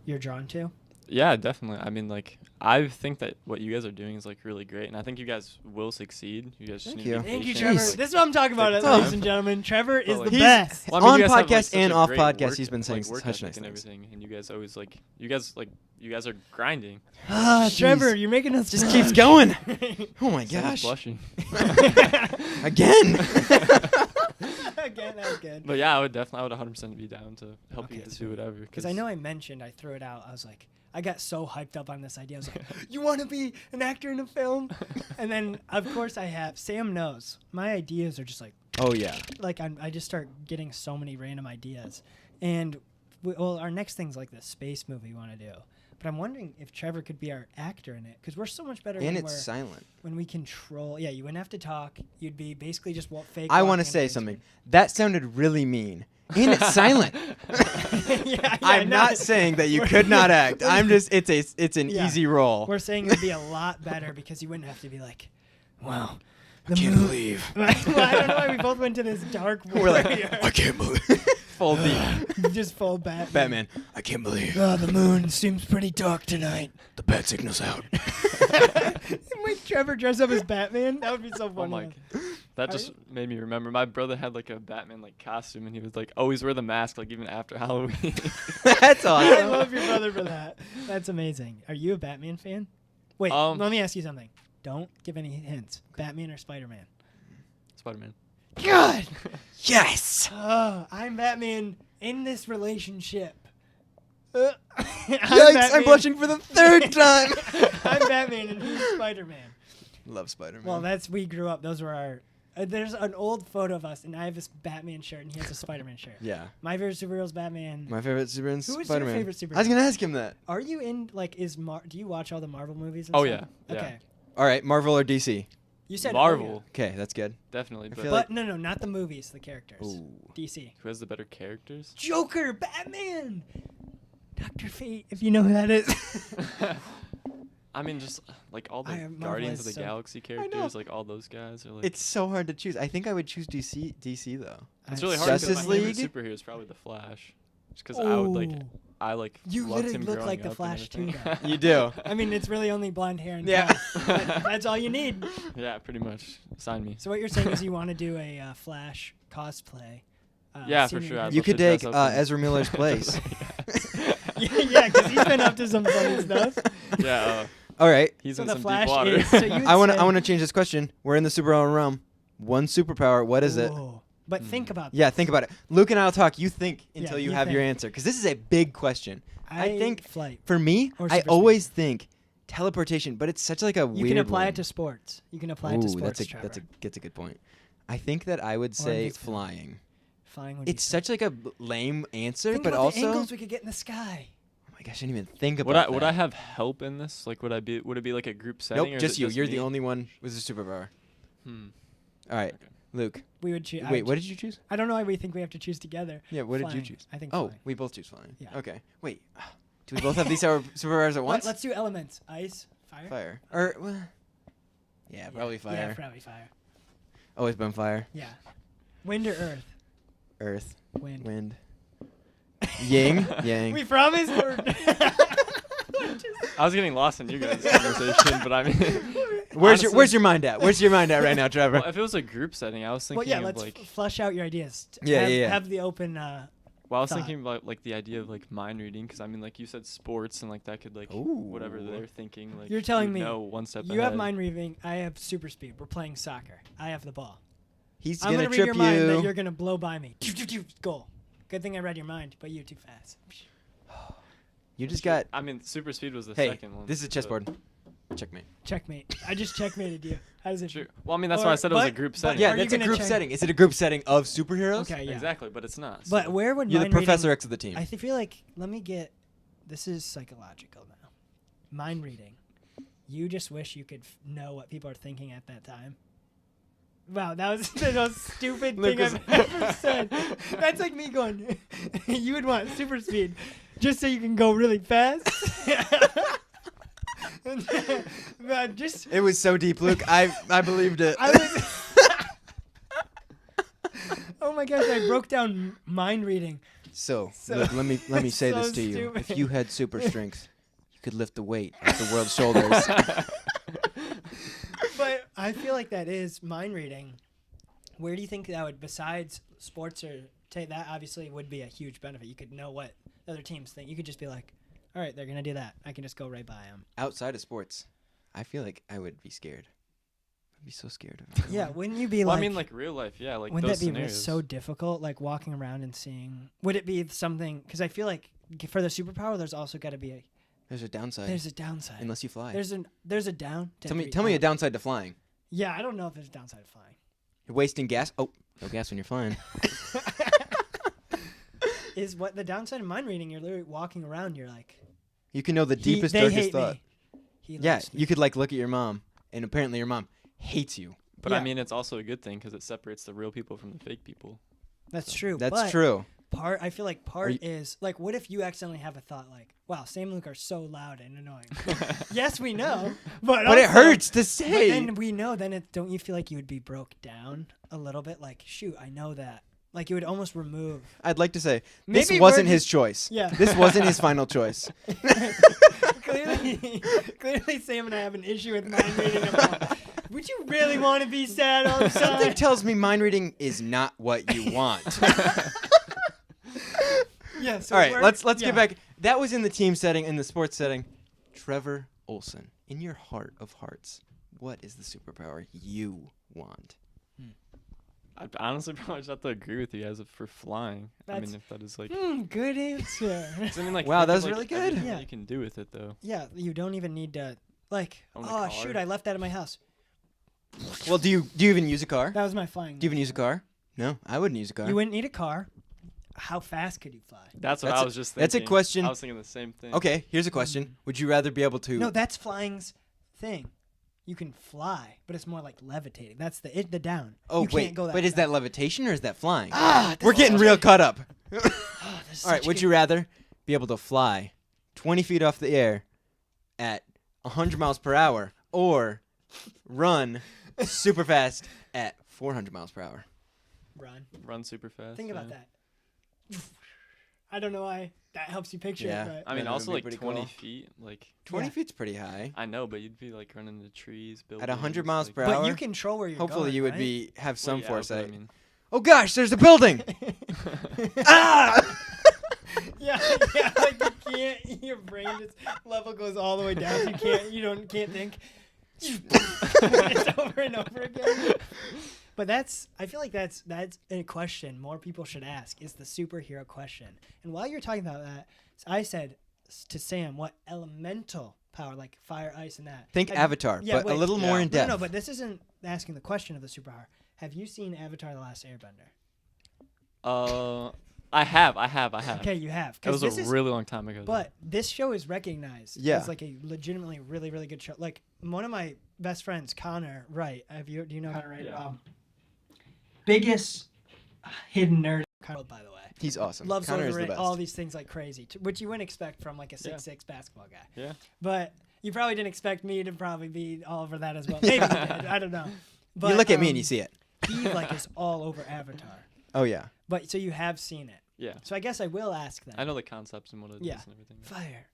you're drawn to? Yeah, definitely. I mean, like, I think that what you guys are doing is like really great, and I think you guys will succeed. You guys just Thank need to you. be Thank you, patient. Trevor. This is what I'm talking about, Take ladies time. and gentlemen. Trevor is like, the he's- best. Well, I mean, On you guys have, podcast such and a off great podcast, he's been saying work such ethic nice and things. everything, and you guys always you guys are grinding. Trevor, you're making us Just blush. keeps going. Oh my Sam's gosh. blushing. Again. Again, that was good. But yeah, I would 100% be down to help you Okay, guys do whatever. Because I know I mentioned, I threw it out. I was like, I got so hyped up on this idea. I was like, you want to be an actor in a film? And then, of course, I have. Sam knows. My ideas are just Oh yeah. I just start getting so many random ideas. And, our next thing's like the space movie we want to do. But I'm wondering if Trevor could be our actor in it. Because we're so much better And when it's silent. when we control. Yeah, you wouldn't have to talk. You'd be basically just fake. I want walking to say on something. screen. That sounded really mean. And it's silent. yeah, I'm not saying that you could not act. I'm just it's an Yeah. easy role. We're saying it'd be a lot better because you wouldn't have to be like, wow. The Can't moon- believe. Well, I don't know why we both went to this dark. We're like, warrior. I can't believe. Full deep. Just full Batman. Batman. I can't believe Oh, the moon seems pretty dark tonight. the bat signal's out. Make Trevor dress up as Batman. That would be so Oh funny. my! That just made me remember. My brother had like a Batman like costume, and he was like always wear the mask like even after Halloween. That's I awesome. love your brother for that. That's amazing. Are you a Batman fan? Wait, let me ask you something. Don't give any hints. Batman or Spider-Man? Spider-Man. God. Yes. Oh, I'm Batman in this relationship. Yikes! I'm blushing for the third time. I'm Batman and he's Spider-Man. Love Spider-Man. Well, we grew up. Those were our. There's an old photo of us, and I have this Batman shirt, and he has a Spider-Man shirt. yeah. My favorite superhero is Batman. My favorite superhero Who is Spider-Man. your favorite superhero? I was gonna ask him that. Are you in do you watch all the Marvel movies? And Oh, stuff? yeah. Okay. All right, Marvel or DC? You said Marvel, Okay, that's good. definitely. I But feel but no, not the movies, the characters. Ooh. DC. who has the better characters? Joker, Batman, Dr. Fate, if you know who that is. I mean, just like all the Marvel Guardians is of the so- Galaxy know. characters, like all those guys are like. It's so hard to choose. I think I would choose DC though. It's really hard Justice because my favorite League? superhero is probably the Flash, just because I would like. Ooh. I like. You loved literally him look growing like the up and Flash too, everything. You do. I mean, it's really only blonde hair and Yeah. tongue. That's all you need. Yeah, pretty much. Sign me. So what you're saying is you want to do a Flash cosplay. Yeah, for senior sure. year. I'd You love could to dress take up in- Ezra Miller's place. yeah, because he's been up to some funny stuff. Yeah, All right. he's So in the some Flash deep water. is. So you I want to change this question. We're in the superhero realm. One superpower. What is it? But think about Yeah, think about it. Luke and I'll talk. You think Yeah, until you you have your think. answer, because this is a big question. I think flight. for me, Or I super always think teleportation, but it's such like a You weird. can apply one. it to sports. You can apply it to Ooh, sports, that's Trevor. a good point. I think that I would say invisible. flying. Flying would be It's sick. such like a lame answer, Think but about also the angles we could get in the sky. oh my gosh, I didn't even think about Would I would that. I have help in this? Like, would it be like a group setting? Nope, or is just it you. You're me? the only one with a superpower. Hmm. All right, Okay. Luke. We would choose. Wait, what did you choose? I don't know why we think we have to choose together. Yeah, what did you Flying. choose? I think. Oh, flying. we both choose flying. Yeah. Okay. Wait. Do we both have these superpowers at once? Let's do elements. Ice, fire. Fire. Or well, yeah, probably fire. Yeah, probably fire. Always been fire. Yeah. Wind or earth? Earth. Wind. Wind. Ying. Yang. We promise. Or I was getting lost in you guys' conversation, but I mean, Where's honestly- your mind at? Where's your mind at right now, Trevor? Well, if it was a group setting, I was well, thinking yeah. of Let's like. flush out your ideas. Yeah, yeah. Have the open. Well, I was thought. thinking about like the idea of like mind reading, because I mean, like you said, sports and like that could like Ooh. whatever they're thinking. Like You're telling you'd me know one step You ahead. have mind reading. I have super speed. We're playing soccer. I have the ball. He's I'm gonna gonna read trip your mind that you. you're gonna blow by me. Goal. Good thing I read your mind, but you too fast. You just got. I mean, super speed was the Hey, second one. this is a but- chessboard. Checkmate. Checkmate. I just checkmated you. How does it Sure. feel? Well, I mean, that's why I said it was a but- group but setting. Yeah, are you that's a gonna group check- setting. Is it a group setting of superheroes? Okay, yeah. Exactly, but it's not. But so- where would You're the mind reading- Professor X of the team. I feel like let me get. This is psychological now. Mind reading. You just wish you could know what people are thinking at that time. Wow, that was the most stupid thing Lucas. I've ever said. That's like me going. You would want super speed, just so you can go really fast. But just It was so deep, Luke. I believed it. I was. Oh my gosh! I broke down mind reading. So, So- Luke, let me say so this to you. stupid. If you had super strength, you could lift the weight off the world's shoulders. But I feel like that is mind reading. Where do you think that would, besides sports or that obviously would be a huge benefit. You could know what the other teams think. You could just be like, all right, they're going to do that. I can just go right by them. Outside of sports, I feel like I would be scared. I'd be so scared of it. Yeah, wouldn't you be Well, like... I mean, like real life, yeah, like wouldn't those that be scenarios. so difficult, like walking around and seeing... Would it be something... Because I feel like for the superpower, there's also got to be a... There's a downside. There's a downside. Unless you fly. There's a down... to Tell me every a downside to flying. Yeah, I don't know if there's a downside to flying. You're wasting gas. Oh, no gas when you're flying. Is what the downside of mind reading, you're literally walking around, you're like... You can know the deepest, they darkest hate thought. me. He Yeah, loves me. you could like look at your mom, and apparently your mom hates you. But Yeah. I mean, it's also a good thing because it separates the real people from the fake people. That's true. That's but true. I feel like part is, like, what if you accidentally have a thought like, wow, Sam and Luke are so loud and annoying. Yes, we know. But But it also- hurts to But say. then we know, don't you feel like you would be broke down a little bit? Like, shoot, I know that. Like, you would almost remove. I'd like to say, this Maybe wasn't we're his just- choice. Yeah. This wasn't his final choice. Clearly, Sam and I have an issue with mind reading. Would you really want to be sad all the Something time? tells me mind reading is not what you want. Yeah. So All right, we're- let's yeah. get back. That was in the team setting, in the sports setting. Trevor Olson, in your heart of hearts, what is the superpower you want? I'd honestly probably just have to agree with you guys for flying. I That's- mean, if that is like... Good answer. I mean, like, Wow, think that of, was like, really good. everything Yeah. You can do with it, though. Yeah, you don't even need to, like, Own a oh, car. shoot, I left that in my house. Well, do you even use a car? That was my flying. Do you even use a car? No, I wouldn't use a car. You wouldn't need a car. How fast could you fly? That's what That's I a- was just thinking. that's a question- I was thinking the same thing. Okay, here's a question. Would you rather be able to... No, that's flying's thing. You can fly, but it's more like levitating. That's the down. Oh, you wait, can't go that but is fast. that levitation or is that flying? Ah, We're getting real caught up. Oh, this is All right, such would good- you rather be able to fly 20 feet off the air at 100 miles per hour or run super fast at 400 miles per hour? Run super fast. Think about yeah. that. I don't know why that helps you picture Yeah. it, but I mean, Yeah, that also would be like pretty 20 cool. feet. Like, 20 Yeah. feet's pretty high. I know, but you'd be like running into trees. At 100 buildings, miles like- per but hour? you control where you're Hopefully going, you would right? have some Well, yeah, but foresight. I mean, Oh gosh, there's a building! Ah! Yeah, like you can't. Your brain just level goes all the way down. So you can't think. It's over and over again. But I feel like that's a question more people should ask, is the superhero question. And while you're talking about that, I said to Sam, what elemental power, like fire, ice, and that. Think Have- Avatar, yeah, but wait. a little more Yeah. in depth. No, but this isn't asking the question of the superpower. Have you seen Avatar: The Last Airbender? I have. Okay, you have. That was this a is, really long time ago. though. But this show is recognized Yeah. as like a legitimately really, really good show. Like one of my best friends, Connor Wright. Do you know Connor Wright? Yeah. Biggest hidden nerd, by the way. He's awesome. Loves Connor Lord of is the the Rings, best. all these things like crazy, which you wouldn't expect from like a 6'6" basketball guy. Yeah. But you probably didn't expect me to probably be all over that as well. Maybe you did. I don't know. But, you look at me and you see it. He like is all over Avatar. Oh yeah. But so you have seen it. Yeah. So I guess I will ask them. I know the concepts and what it is Yeah. and everything. Fire,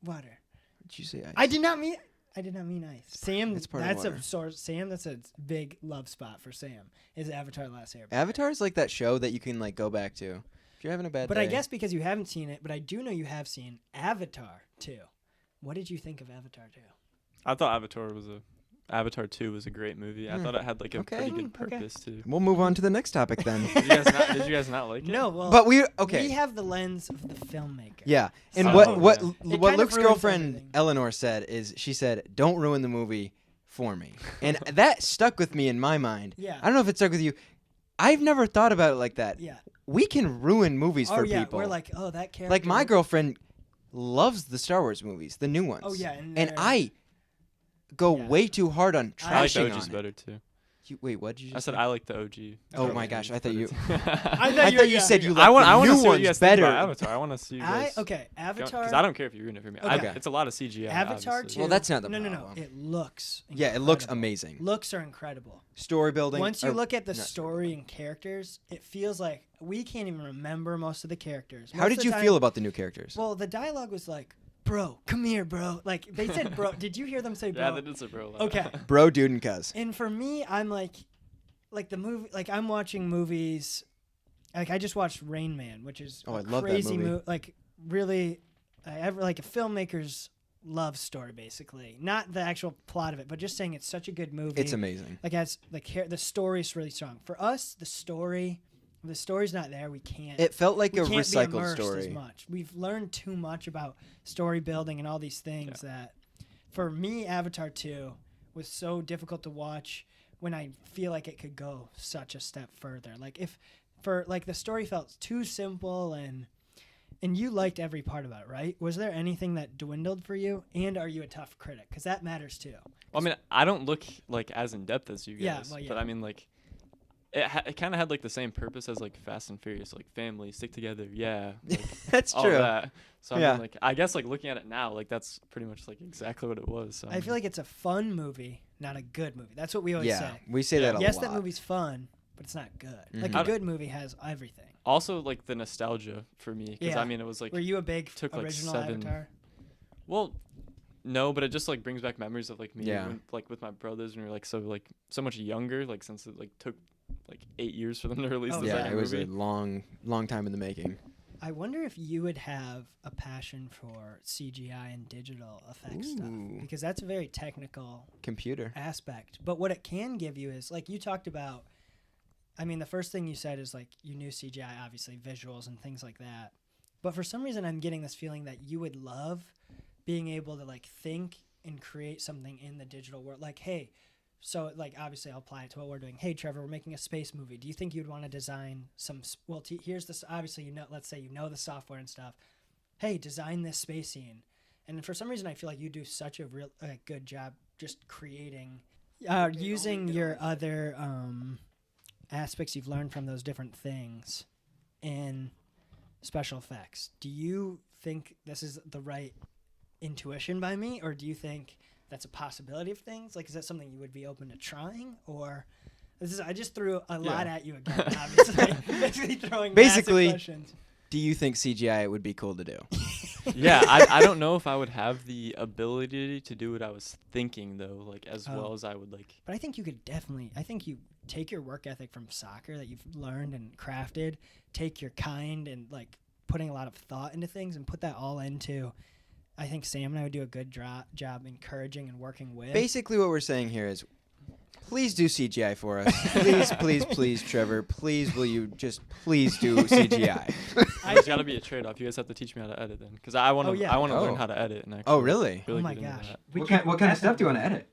water. Did you say ice? I did not mean ice. Sam, It's part of that's water. a source. Sam, that's a big love spot for Sam. Is Avatar: The Last Airbender. Avatar is like that show that you can like go back to if you're having a bad But day. I guess because you haven't seen it, but I do know you have seen Avatar 2. What did you think of Avatar 2? I thought Avatar 2 was a great movie. I thought it had like a Okay. pretty good Okay. purpose too. We'll move on to the next topic then. Did you guys not like it? No, well, But we we have the lens of the filmmaker. Yeah, and Oh, what yeah. what It what kind of Luke's ruins girlfriend everything. Eleanor said is she said, "Don't ruin the movie for me," and that stuck with me in my mind. Yeah. I don't know if it stuck with you. I've never thought about it like that. Yeah. We can ruin movies Oh for yeah, people. we're like, oh, that character. Like my girlfriend loves the Star Wars movies, the new ones. Oh yeah, and and they're- I go Yeah. way too hard on I I like the trashing OGs on it. better too. Wait, what did you? I Just said say? I like the OG. Oh my gosh, I thought you. I I thought thought you yeah, said yeah. you liked I want the to new see what ones you guys think better. about Avatar. I want to see you guys. Okay, Avatar. Because I don't care if you ruin it for me. Okay. It's a lot of CGI. Avatar obviously. 2. Well, that's not the no. problem. It looks. Yeah, it looks incredible. amazing. Looks are incredible. Story building. Once you or- look at the not- story and characters, it feels like we can't even remember most of the characters. How Most did of you the feel time- about the new characters? Well, the dialogue was like, bro, come here, bro. Like they said, bro. Did you hear them say, bro? Yeah, that is a bro. Okay. Bro, dude, and cuz. And for me, I'm like the movie. Like I'm watching movies. Like I just watched Rain Man, which is Oh, a I love that crazy movie. Like really, like a filmmaker's love story, basically. Not the actual plot of it, but just saying it's such a good movie. It's amazing. Like has the story's really strong. For us, the story's not there. We can't. It felt like we a can't be recycled immersed story. as much. We've learned too much about story building and all these things that, for me, Avatar 2 was so difficult to watch when I feel like it could go such a step further. Like the story felt too simple and you liked every part about it, right? Was there anything that dwindled for you? And are you a tough critic? Because that matters too. Well, I mean, I don't look like as in depth as you guys. Yeah, well, yeah. But I mean, like, it kind of had like the same purpose as like Fast and Furious, like family, stick together, yeah. Like, That's all true. that. So I Yeah. mean, like, I guess like looking at it now, like that's pretty much like exactly what it was. So, I feel like it's a fun movie, not a good movie. That's what we always Yeah, say. we say that a Yes, lot. that movie's fun, but it's not good. Like Mhm. a good movie has everything. also like the nostalgia for me, because Yeah. I mean, it was like Were you a big took, like, original 7 Avatar? Well, no, but it just like brings back memories of like me, Yeah. when, like with my brothers, when we were like so much younger, like since it like took like 8 years for them to release Oh, the Yeah, second it was movie. a long time in the making. I wonder if you would have a passion for CGI and digital effects stuff, Ooh. because that's a very technical Computer. aspect. But what it can give you is, like you talked about, I mean, the first thing you said is like you knew CGI, obviously visuals and things like that. But for some reason, I'm getting this feeling that you would love being able to like think and create something in the digital world. Like, hey, so like obviously I'll apply it to what we're doing. Hey, Trevor, we're making a space movie. Do you think you'd want to design some? Here's this. Obviously, let's say you know the software and stuff. Hey, design this space scene. And for some reason, I feel like you do such a real good job just creating, using your other aspects you've learned from those different things in special effects. Do you think this is the right intuition by me, or do you think that's a possibility of things? Like, is that something you would be open to trying, or I just threw a lot at you again, obviously. Basically throwing Basically, massive questions. Do you think CGI would be cool to do? Yeah, I don't know if I would have the ability to do what I was thinking though, like as well as I would like. But I think you could definitely. I think you take your work ethic from soccer that you've learned and crafted, take your kind and like putting a lot of thought into things, and put that all into. I think Sam and I would do a good job encouraging and working with. Basically, what we're saying here is, please do CGI for us. Please, Trevor. Please, will you just please do CGI? There's got to be a trade-off. You guys have to teach me how to edit then, because I want to. I want to Oh. learn how to edit and actually. Oh, really? Oh my get into gosh. that. What kind of stuff do you want to edit?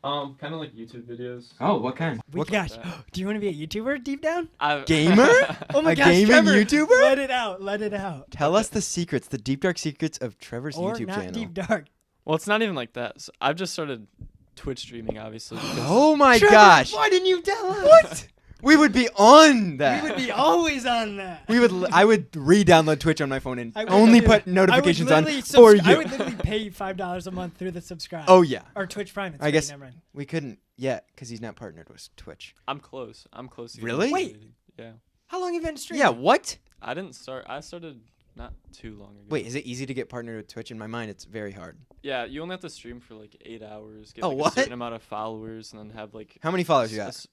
Kind of like YouTube videos. Oh, what kind? What- Gosh, like that. do you want to be a YouTuber deep down? Gamer? Oh my A gosh, gaming Trevor, YouTuber? Let it out. Let it out. Tell us the secrets, the deep dark secrets of Trevor's Or YouTube not channel. deep dark. Well, it's not even like that. So I've just started Twitch streaming, obviously. because- Oh my Trevor, gosh! Why didn't you tell us? What? We would be on that. We would be always on that. I would re-download Twitch on my phone and I would only do put that. notifications I on would literally for you. I would literally pay you $5 a month through the subscribe. Oh yeah. Or Twitch Prime. It's I guess- never mind. We couldn't yet because he's not partnered with Twitch. I'm close. I'm close. To Really? getting Wait. affiliated. Yeah. How long have you been streaming? Yeah. What? I didn't start. I started not too long ago. Wait, is it easy to get partnered with Twitch? In my mind, it's very hard. Yeah, you only have to stream for like 8 hours, get Oh, like what? a certain amount of followers, and then have like How many followers you got?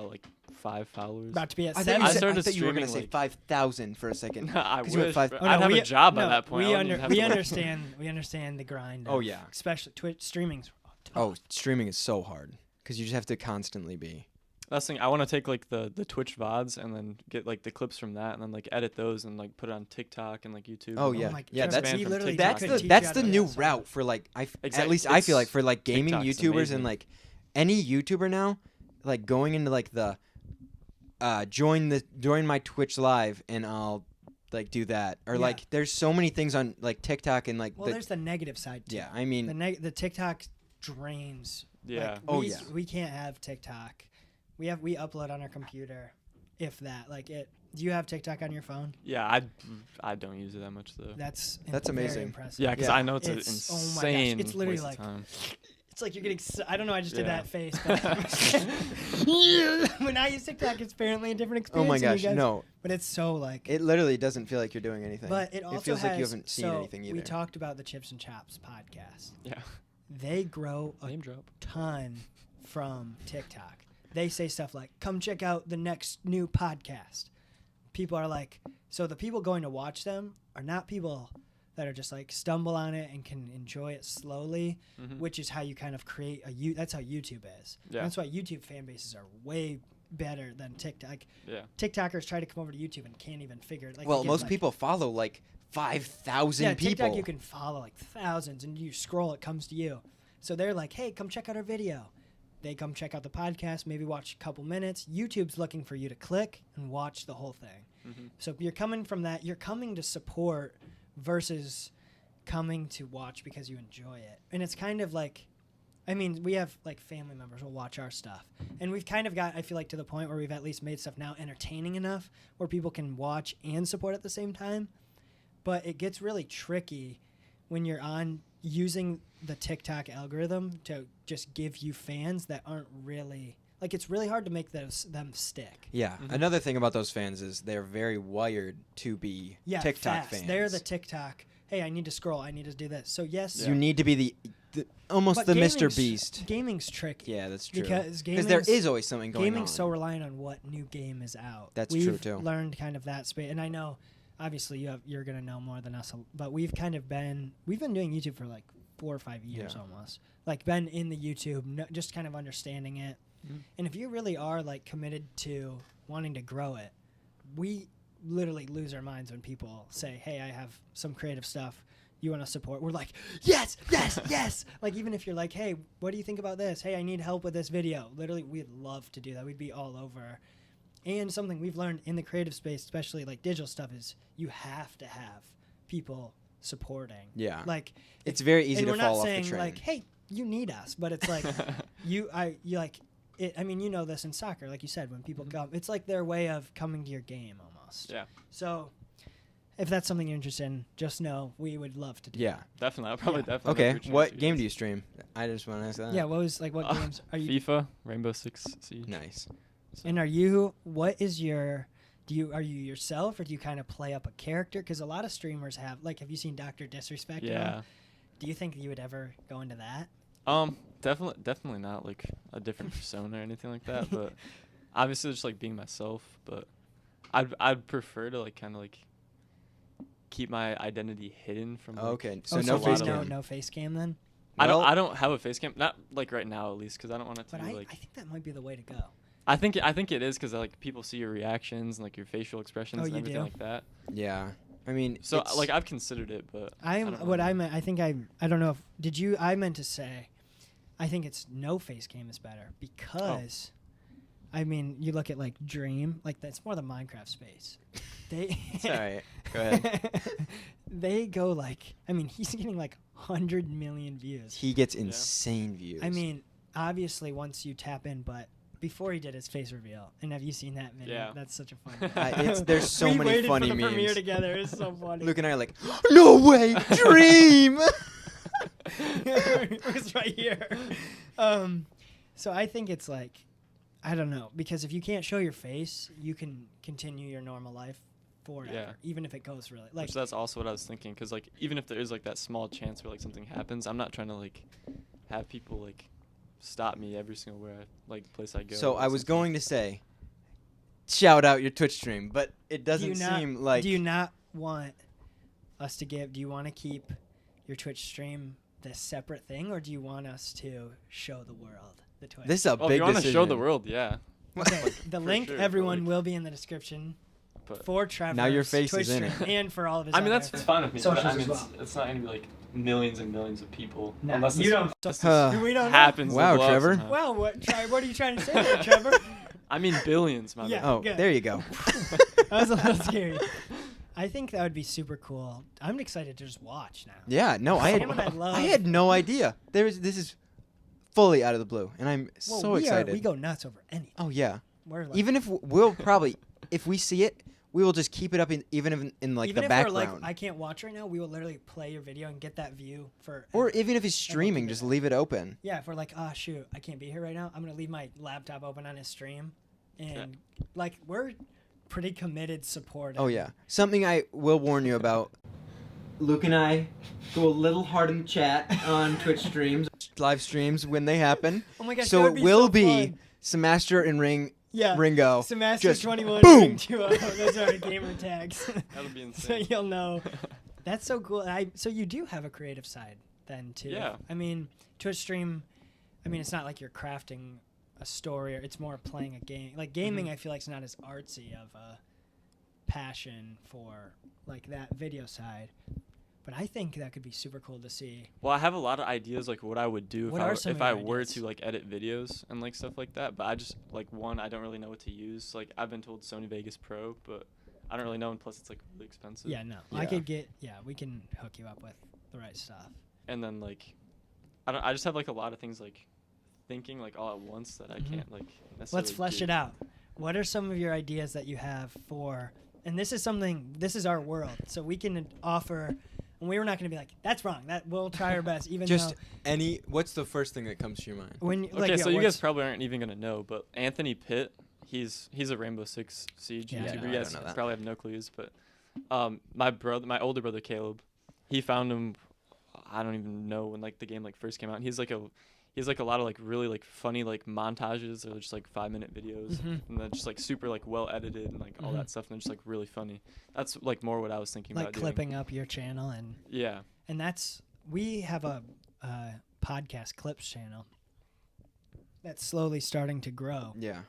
like 5 followers. About to be at I 7. thought I started you were gonna streaming, say like- 5,000 for a second. I 'Cause you had wish. five- bro. Oh, no, I'd have we- a job no, by that point. I wouldn't even have we to work. understand. We understand the grind. Oh, of- yeah. Especially Twitch streaming's tough. Oh, streaming is so hard because you just have to constantly be. That's the thing. I want to take like the Twitch VODs and then get like the clips from that and then like edit those and like put it on TikTok and like YouTube. Oh and, yeah, my yeah. Trevor, That's we he from literally TikTok. that's could the teach that's you the how to new do that. route for like at Exactly. least I feel like It's- for like gaming TikTok's YouTubers amazing. and like any YouTuber now, like going into like the join my Twitch live and I'll like do that or Yeah. like there's so many things on like TikTok and like Well, there's the negative side too. yeah I mean The TikTok drains. Yeah. Like, Oh, we, yeah. We can't have TikTok. We upload on our computer, if that. Like it. Do you have TikTok on your phone? Yeah, I don't use it that much though. That's very amazing. impressive. Yeah, because Yeah. I know it's, It's- an oh my gosh, insane it's literally waste like- of time. It's like you're getting. I don't know. I just did Yeah. that face. But when when I use TikTok, it's apparently a different experience. Oh my than you gosh, guys. no. But it's so like. It literally doesn't feel like you're doing anything. But it also feels has, like you haven't seen so anything either. We talked about the Chips and Chops podcast. Yeah. They grow a Name drop. ton from TikTok. They say stuff like, come check out the next new podcast. People are like, so the people going to watch them are not people that are just like stumble on it and can enjoy it slowly, which is how you kind of create that's how YouTube is. Yeah. That's why YouTube fan bases are way better than TikTok. Yeah. TikTokers try to come over to YouTube and can't even figure it. Like, well, they get, most like, people follow like 5,000 people. TikTok you can follow like thousands, and you scroll, it comes to you. So they're like, hey, come check out our video. They come check out the podcast, maybe watch a couple minutes. YouTube's looking for you to click and watch the whole thing. So if you're coming from that, you're coming to support versus coming to watch because you enjoy it. And it's kind of like, I mean, we have like family members will watch our stuff. And we've kind of got, I feel like, to the point where we've at least made stuff now entertaining enough where people can watch and support at the same time. But it gets really tricky when you're on using the TikTok algorithm to just give you fans that aren't really, like, it's really hard to make them stick. Yeah. Another thing about those fans is they're very wired to be TikTok fast. fans. They're the TikTok, hey, I need to scroll, I need to do this. So yes, You need to be the almost but the Mr. gaming's- Beast. Gaming's tricky. Yeah, that's true. Because there is always something going on. gaming's so reliant on what new game is out. That's we've true, too. Learned kind of that space, and I know, obviously, you're gonna know more than us, but we've been doing YouTube for like 4 or 5 years almost. Like, been in the YouTube, just kind of understanding it. And if you really are like committed to wanting to grow it, we literally lose our minds when people say, hey, I have some creative stuff you want to support. We're like, yes, yes, yes. Like, even if you're like, hey, what do you think about this? Hey, I need help with this video. Literally, we'd love to do that. We'd be all over. And something we've learned in the creative space, especially like digital stuff, is you have to have people supporting. Yeah. Like, It's very easy and to we're fall not off the saying train. like, hey, you need us, but it's like you like it. I mean, you know this in soccer, like you said, when people come, it's like their way of coming to your game almost. Yeah. So if that's something you're interested in, just know we would love to do. Yeah. Definitely. I'll probably Yeah. definitely. Okay. What game do you stream? I just want to ask that. Yeah. What was like? What games are you? FIFA, Rainbow Six Siege. Nice. So. And are you? What is your? Are you yourself, or do you kind of play up a character? Because a lot of streamers have. Like, have you seen Dr. Disrespect? Yeah. Do you think you would ever go into that? Definitely not like a different persona or anything like that. But obviously, just like being myself. But I'd prefer to like kind of like keep my identity hidden from. Like, Okay. So Oh, no so face no, cam. no face cam then. I Well- don't have a face cam. Not like right now at least, because I don't want it to But be I like. think that might be the way to go. I think it is because like people see your reactions and like your facial expressions Oh, and you everything do? like that. Yeah. I mean, So it's- like I've considered it, but I don't know if I meant to say I think it's no face cam is better because I mean, you look at like Dream, like that's more the Minecraft space. They It's all right. Go ahead. they go like, I mean, he's getting like 100 million views. He gets insane views. I mean, obviously once you tap in, but before he did his face reveal, and have you seen that video? Yeah. That's such a fun. there's so we many waited funny for the premiere memes. together. It's so funny. Luke and I are like, no way, Dream. It was right here. So I think it's like, I don't know, because if you can't show your face, you can continue your normal life forever, Yeah. even if it goes really like. Which that's also what I was thinking, because like even if there is like that small chance where like something happens, I'm not trying to like have people like stop me every single place I go. So or I was something. going to say, shout out your Twitch stream, but it doesn't seem like. Do you not want us to give? Do you want to keep your Twitch stream this separate thing, or do you want us to show the world the Twitch? This is a Oh, if big you want to decision. show the world, yeah. Okay, the for link, sure, but, everyone, like- will be in the description But for Trevor. Now your face Twitch is in stream it. and for all of his. I mean other that's fine with me. But, socials I mean as well. it's not gonna be like millions and millions of people No, unless you this, don't. unless we don't know. happens. to Wow, blow up Trevor. somehow. Well, what are you trying to say there, Trevor? I mean billions, my Yeah. man. Oh, Good. there you go. That was a little scary. I think that would be super cool. I'm excited to just watch now. Yeah, no, Sam and I love. I had no idea. This is fully out of the blue, and I'm Well, so excited. we go nuts over anything. Oh yeah. We're like, Even if we'll probably, if we see it, we will just keep it up even like even the if background. we're like, I can't watch right now, we will literally play your video and get that view for. Or even if he's do streaming, just that. leave it open. Yeah, if we're like, shoot, I can't be here right now, I'm gonna leave my laptop open on his stream, and like we're pretty committed supporters. Oh yeah. Something I will warn you about. Luke and I go a little hard in the chat on Twitch streams, live streams when they happen. Oh my gosh, So that it would be will so be fun. Semester and Yeah. Ringo. Semester Just 21 boom! Ring 2-0. Those are our gamer tags. That'll be So insane. you'll know. That's so cool. So you do have a creative side then too. Yeah. I mean, Twitch stream, I mean, it's not like you're crafting a story, or it's more playing a game. Like gaming, I feel like it's not as artsy of a passion for like that video side. But I think that could be super cool to see. Well, I have a lot of ideas like what I would do What are some if of I your were ideas? to like edit videos and like stuff like that. But I just like I don't really know what to use. Like I've been told Sony Vegas Pro, but I don't really know. And plus, it's like really expensive. Yeah, no. I Yeah. could we can hook you up with the right stuff. And then like, I just have like a lot of things like thinking like all at once that I can't like necessarily. Let's flesh do. it out. What are some of your ideas that you have for, and this is our world, so we can offer, and we're not going to be like, that's wrong, that we'll try our best, even Just though. what's the first thing that comes to your mind? When, Okay, like, yeah, so you guys what's- probably aren't even gonna know, but Anthony Pitt, he's a Rainbow Six Siege Yeah, YouTuber. no, I You guys don't know that. probably have no clues, but my older brother Caleb, he found him. I don't even know when like the game like first came out. And he's like a lot of like really like funny like montages or just like 5-minute videos, Mhm. and then just like super like well edited and like all Mhm. that stuff, and they're just like really funny. That's like more what I was thinking like about clipping up your channel, and doing. Yeah. we have a podcast clips channel that's slowly starting to grow. Yeah.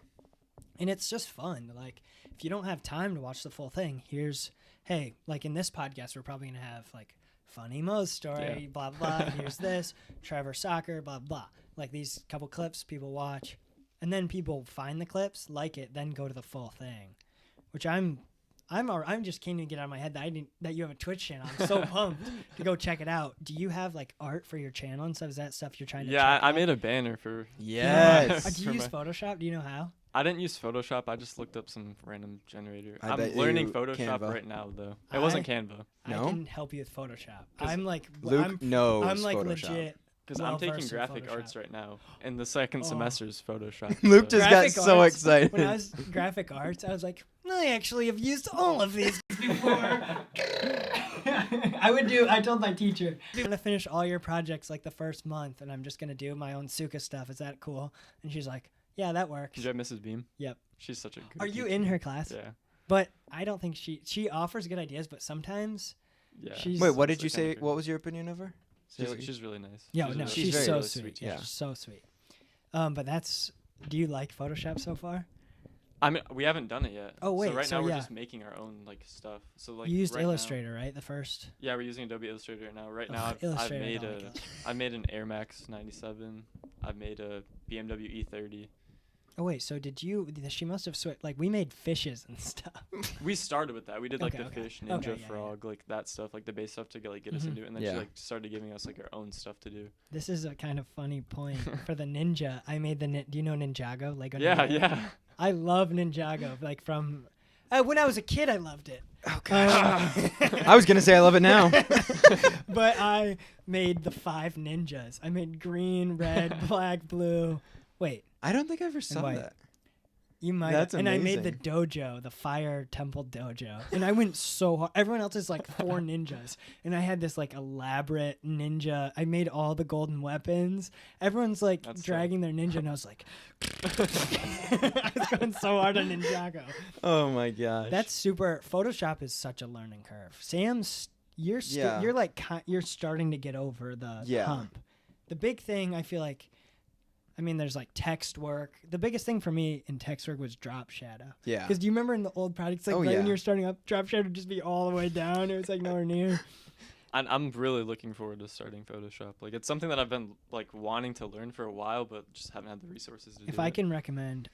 And it's just fun. Like, if you don't have time to watch the full thing, hey, like in this podcast, we're probably going to have like Funny Mo's story, Yeah. blah, blah. Here's this, Trevor Soccer, blah, blah. Like these couple clips people watch. And then people find the clips, like it, then go to the full thing, which I'm just can't even get out of my head that you have a Twitch channel. I'm so pumped to go check it out. Do you have like art for your channel and stuff? Is that stuff you're trying to Yeah, check I out? made a banner for. Yes. Do you for use my- Photoshop? Do you know how? I didn't use Photoshop. I just looked up some random generator. I I'm bet learning you Photoshop Canva. right now, though. It wasn't I- Canva. No? I can help you with Photoshop. 'Cause I'm like Luke I'm, knows I'm like Photoshop. legit. Because well I'm taking versed in graphic Photoshop. arts right now, and the second semester's Photoshop. Luke so- just got Graphic so arts, excited. When I was graphic arts, I was like, I actually have used all of these before. I told my teacher, I'm going to finish all your projects like the first month, and I'm just going to do my own Suka stuff. Is that cool? And she's like, yeah, that works. Did you have Mrs. Beam? Yep. She's such a good Are you teacher. in her class? Yeah. But I don't think she offers good ideas, but sometimes Yeah. she's- Wait, what It's did you like kinda say? crazy. What was your opinion of her? Say what you- She's really nice. Yeah, she's no, really- she's very, so really sweet. yeah. She's so sweet. But do you like Photoshop so far? I mean, we haven't done it yet. Oh, wait, So right so now we're yeah. just making our own like stuff. So like You used right now- Illustrator, right? The first. yeah, we're using Adobe Illustrator right now. Right now, Ugh, I've Illustrator, made I don't like I made an Air Max 97. I've made a BMW E30. Oh wait, so she must have switched. Like we made fishes and stuff. We started with that. We did like Okay, the okay. fish, ninja, Okay, yeah, frog, like that stuff, like the base stuff to get us Mhm. into it. And then Yeah. she like started giving us like our own stuff to do. This is a kind of funny point for the Ninja. I made do you know Ninjago? Lego Yeah, Ninjago? yeah. I love Ninjago. Like from when I was a kid, I loved it. Oh, gosh. I was going to say I love it now. But I made the 5 ninjas. I made green, red, black, blue. Wait, I don't think I ever saw white. that. you might. That's and I made the amazing. dojo, the fire temple dojo, and I went so hard. Everyone else is like 4 ninjas, and I had this like elaborate ninja. I made all the golden weapons. Everyone's like That's sick. dragging their ninja, and I was like, I was going so hard on Ninjago. Oh my gosh. That's super. Photoshop is such a learning curve. Sam's, you're Yeah. you're like you're starting to get over the Yeah. hump. The big thing I feel like, I mean, there's like text work. The biggest thing for me in text work was drop shadow. yeah. Because do you remember in the old products, like Oh, right when yeah. you were starting up, drop shadow would just be all the way down. It was like nowhere near. I'm really looking forward to starting Photoshop. Like it's something that I've been like wanting to learn for a while, but just haven't had the resources to do If I it. can recommend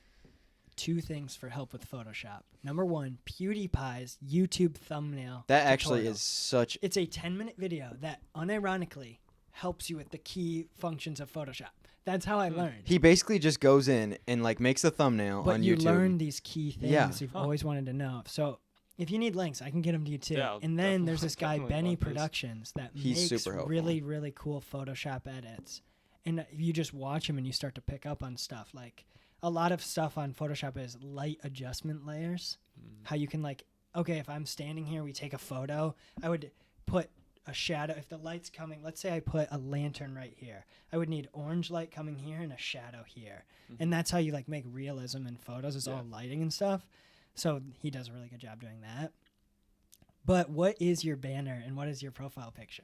2 things for help with Photoshop. Number 1, PewDiePie's YouTube thumbnail. That actually tutorial. is such. It's a 10-minute video that unironically helps you with the key functions of Photoshop. That's how I learned. He basically just goes in and like makes a thumbnail But on you YouTube. learn these key things Yeah. you've always wanted to know. So if you need links, I can get them to you too. Yeah, I'll and then there's this guy, definitely Benny want those. Productions, that He's makes super helpful. really cool Photoshop edits. And you just watch him and you start to pick up on stuff. Like a lot of stuff on Photoshop is light adjustment layers. How you can like, okay, if I'm standing here, we take a photo, I would put a shadow. If the light's coming, let's say I put a lantern right here, I would need orange light coming here and a shadow here. And that's how you like make realism in photos, is all lighting and stuff. So he does a really good job doing that. But what is your banner and what is your profile picture?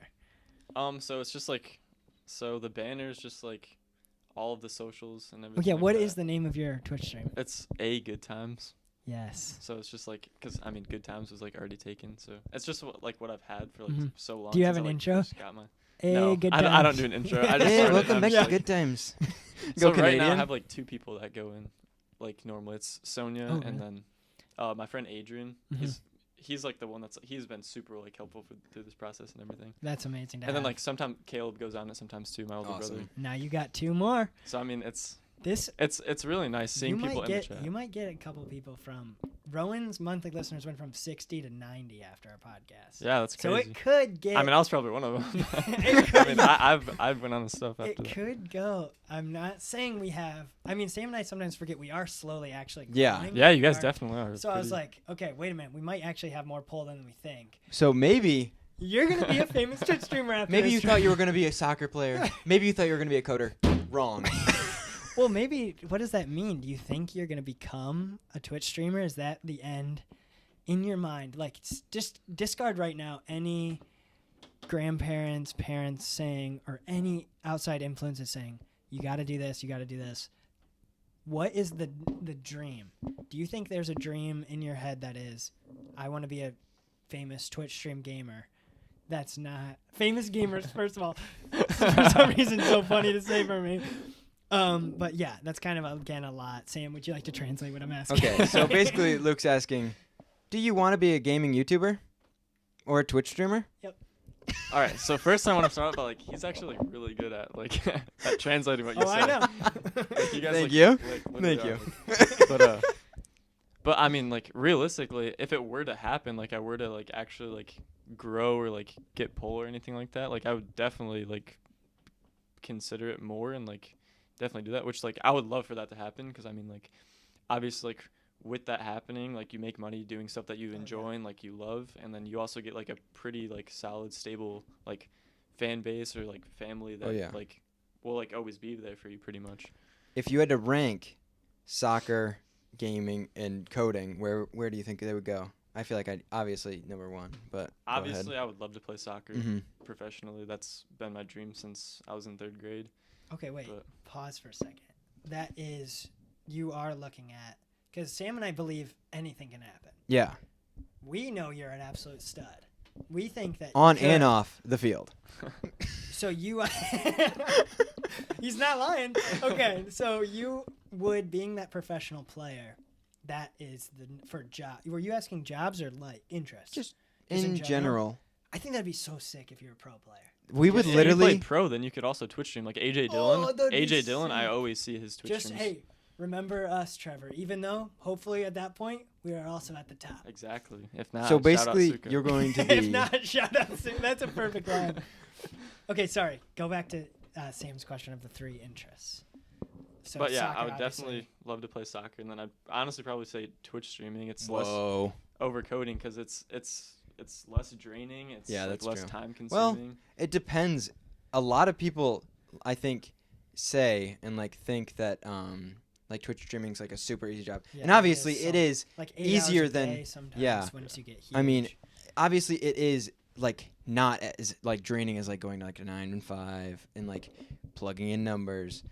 So it's just like, so the banner is just like all of the socials and everything. Okay, like what that. is the name of your Twitch stream? It's A Good Times. Yes. So it's just like, because I mean, Good Times was like already taken, so it's just what I've had for like so long. Do you have since an I, like, intro? first got my, Hey, no, Good I Times. don't do an intro. I just Hey, started, welcome I'm back just to like- Good Times. So Go right now I Canadian. have like 2 people that go in, like normally it's Sonia and then my friend Adrian. He's like the one he's been super like helpful through this process and everything. That's amazing to And have. then like sometimes Caleb goes on it sometimes too, my older brother. Now you got 2 more. So I mean it's This really nice seeing people in the chat. You might get a couple people from Rowan's monthly listeners went from 60 to 90 after our podcast. Yeah, that's So crazy. it could get. I mean, I was probably one of them. It I mean, I've went on the stuff after it that. could go. I'm not saying we have. I mean, Sam and I sometimes forget we are slowly actually growing. Yeah. Yeah, you We guys are- definitely are. So I was like, okay, wait a minute. We might actually have more pull than we think. So maybe You're gonna be a famous Twitch streamer after maybe this. you thought you were going to be a soccer player. Maybe you thought you were going to be a coder. Wrong. Well, maybe. What does that mean? Do you think you're gonna become a Twitch streamer? Is that the end in your mind? Like, just discard right now any grandparents, parents saying, or any outside influences saying, "You got to do this. You got to do this." What is the dream? Do you think there's a dream in your head that is, I want to be a famous Twitch stream gamer? That's not famous gamers. First of all, for some reason, so funny to say for me. But yeah, that's kind of again a lot. Sam, would you like to translate what I'm asking? Okay, so basically Luke's asking, do you want to be a gaming YouTuber or a Twitch streamer? all right. So first, I want to start out by like he's actually like really good at like at translating what you Oh, said. I know. Like, you guys, Thank like, you. like, literally Thank are, you. like- but I mean, like realistically, if it were to happen, like I were to like actually like grow or like get pull or anything like that, like I would definitely like consider it more and like definitely do that. Which like I would love for that to happen because I mean like obviously like with that happening, like you make money doing stuff that you enjoy and like you love, and then you also get like a pretty like solid stable like fan base or like family that like will like always be there for you pretty much. If you had to rank soccer, gaming, and coding, where do you think they would go? I feel like I'd obviously number 1, but Obviously, I would love to play soccer Mhm. professionally. That's been my dream since I was in 3rd grade. Okay, wait. But- Pause for a second. That is, you are looking at, because Sam and I believe anything can happen. Yeah, We know you're an absolute stud. We think that on you're- and off the field. So you, he's not lying. Okay, so you would, being that professional player, that is for job. Were you asking jobs or like interests? Just Just in general. I think that'd be so sick if you're a pro player. We would If you literally. play pro, then you could also Twitch stream like AJ Dillon. Oh, that'd be AJ Dillon, I sick. always see his Twitch Just streams. hey, remember us, Trevor. Even though hopefully at that point we are also at the top. Exactly. If not, So shout out basically, Suka. you're going to If be. not, shout out. That's a perfect line. Okay, sorry. Go back to Sam's question of the 3 interests. So But yeah, soccer, I would obviously. definitely love to play soccer, and then I'd honestly probably say Twitch streaming. It's less Whoa. over coding because it's less draining. It's Yeah, like that's less true. time Well, consuming. It depends. A lot of people, I think, say and like think that like Twitch streaming is like a super easy job, Yeah, and obviously it it is is. like 8 easier hours a than- day sometimes yeah. once you get huge. I mean, obviously it is like not as like draining as like going to like a 9 and 5 and like plugging in numbers,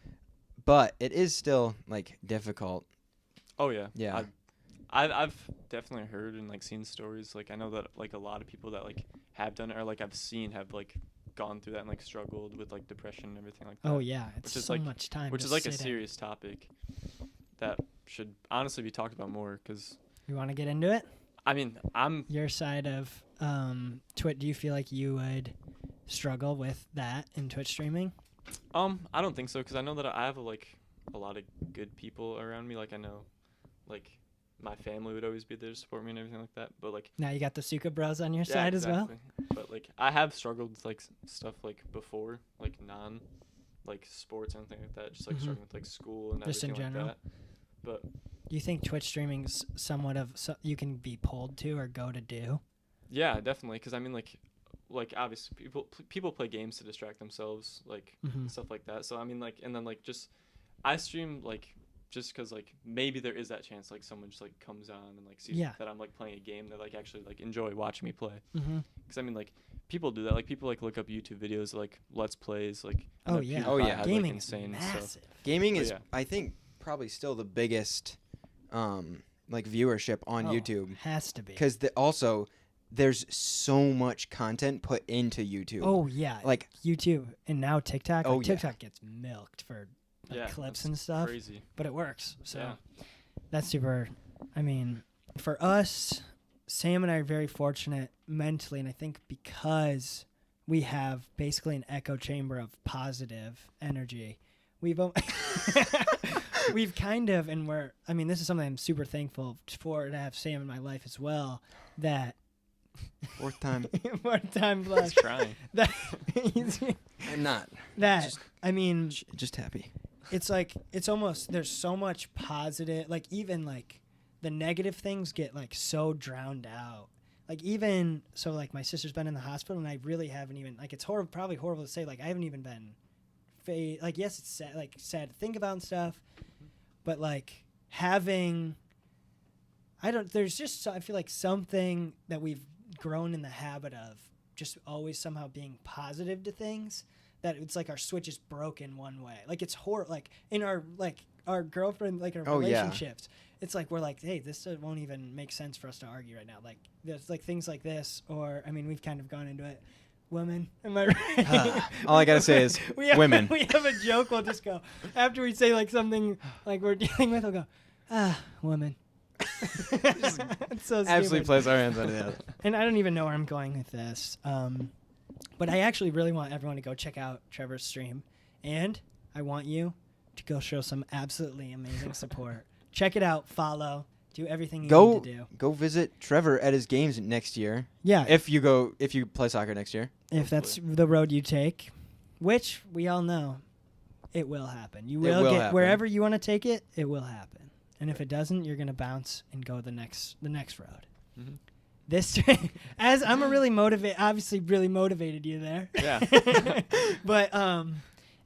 but it is still like difficult. Oh yeah. Yeah. I've definitely heard and like seen stories. Like I know that like a lot of people that like have done it or like I've seen have like gone through that and like struggled with like depression and everything like that. oh yeah, it's which is, so like- much time. Which to is like a sit in. serious topic that should honestly be talked about more because You want to get into it? I mean I'm Your side of Twitch. Do you feel like you would struggle with that in Twitch streaming? I don't think so because I know that I have like a lot of good people around me. Like I know like my family would always be there to support me and everything like that. But like Now you got the Suka Bros on your yeah, side as well. exactly. But like I have struggled with like stuff like before, like non like sports and anything like that. Just like Mhm. struggling with like school and Just in everything like general? that. But Do you think Twitch streaming's somewhat of you can be pulled to or go to do? yeah, definitely. Because I mean, like obviously people play games to distract themselves, like Mhm. stuff like that. So I mean, like, and then like just I stream like just because like maybe there is that chance like someone just like comes on and like sees Yeah. that I'm like playing a game that like actually like enjoy watching me play. Mm-hmm. Because I mean, like, people do that. Like, people like look up YouTube videos like Let's Plays. Like, I Oh know yeah. PewDiePie Oh, yeah. had, like, Gaming is insane massive. stuff. Gaming But is, yeah. I think, probably still the biggest, like viewership on Oh, YouTube. Has to be. Because also, there's so much content put into YouTube. Oh yeah. Like, YouTube and now TikTok. Oh, Like, yeah. TikTok gets milked for like, Yeah, clips that's and stuff, Crazy. but it works. So Yeah. that's super. I mean, for us, Sam and I are very fortunate mentally, and I think because we have basically an echo chamber of positive energy, we've we've kind of, and we're. I mean, this is something I'm super thankful for to have Sam in my life as well. That fourth time. more time He's blush. trying. That I'm not. that Just- I mean. Just happy. It's like it's almost there's so much positive, like even like the negative things get like so drowned out. Like even so, like my sister's been in the hospital and I really haven't even like it's horrible, probably horrible to say, like I haven't even been like yes it's sad, like sad to think about and stuff, but like having there's just I feel like something that we've grown in the habit of just always somehow being positive to things. That it's like our switch is broken one way. Like it's horrible. Like in our girlfriend, like in our Oh, yeah. relationships, it's like we're like, hey, this won't even make sense for us to argue right now. Like there's like things like this, or I mean, we've kind of gone into it. Women, am I right? All I gotta say is women. We have a joke. We'll just go after we say like something like we're dealing with. We'll go, women. It's so Absolutely stupid. plays our hands under the other. And I don't even know where I'm going with this. But I actually really want everyone to go check out Trevor's stream. And I want you to go show some absolutely amazing support. Check it out. Follow. Do everything you need to do. Go visit Trevor at his games next year. Yeah. If you play soccer next year. If that's the road you take, which we all know, it will happen. You will get happen. wherever you want to take it. It will happen. And if it doesn't, you're gonna bounce and go the next road. Mm-hmm. This, as I'm really motivated you there. Yeah. But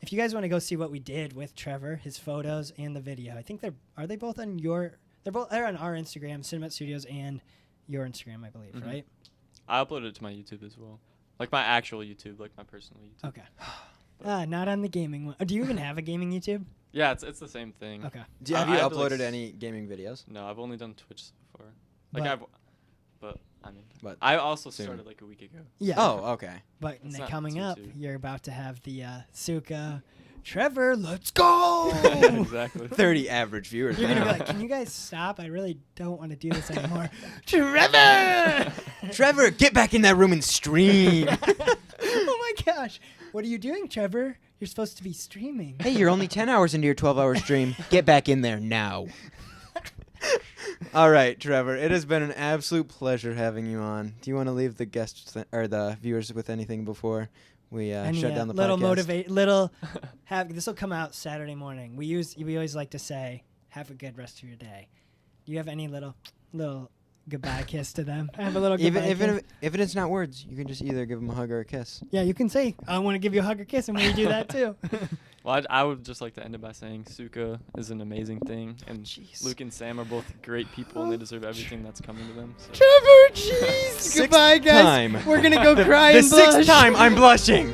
if you guys want to go see what we did with Trevor, his photos and the video, I think they both on they're on our Instagram, Cinemat Studios, and your Instagram, I believe, Mhm. right? I uploaded it to my YouTube as well. Like my actual YouTube, like my personal YouTube. Okay. Not on the gaming one. Do you even have a gaming YouTube? Yeah, it's the same thing. Okay. Have you I had to, like, uploaded any gaming videos? No, I've only done Twitch so far. Like But- But I also soon. started like a week ago. Yeah. Oh, okay. But It's not coming too up, soon. you're about to have the Suka. Trevor, let's go! Exactly. 30 average viewers. You're going to be now. like, can you guys stop? I really don't want to do this anymore. Trevor! Trevor, get back in that room and stream. Oh my gosh. What are you doing, Trevor? You're supposed to be streaming. Hey, you're only 10 hours into your 12-hour stream. Get back in there now. All right, Trevor. It has been an absolute pleasure having you on. Do you want to leave the guests or the viewers with anything before we shut down the podcast? This will come out Saturday morning. We always like to say, have a good rest of your day. Do you have any little goodbye kiss to them? Have a little goodbye kiss. If it's not words, you can just either give them a hug or a kiss. Yeah, you can say, I want to give you a hug or kiss, and we do that too. Well, I would just like to end it by saying Suka is an amazing thing, and Jeez. Luke and Sam are both great people, and they deserve everything that's coming to them. So. Trevor, jeez. Goodbye, guys. Time. We're going to go cry The and blush. sixth time I'm blushing.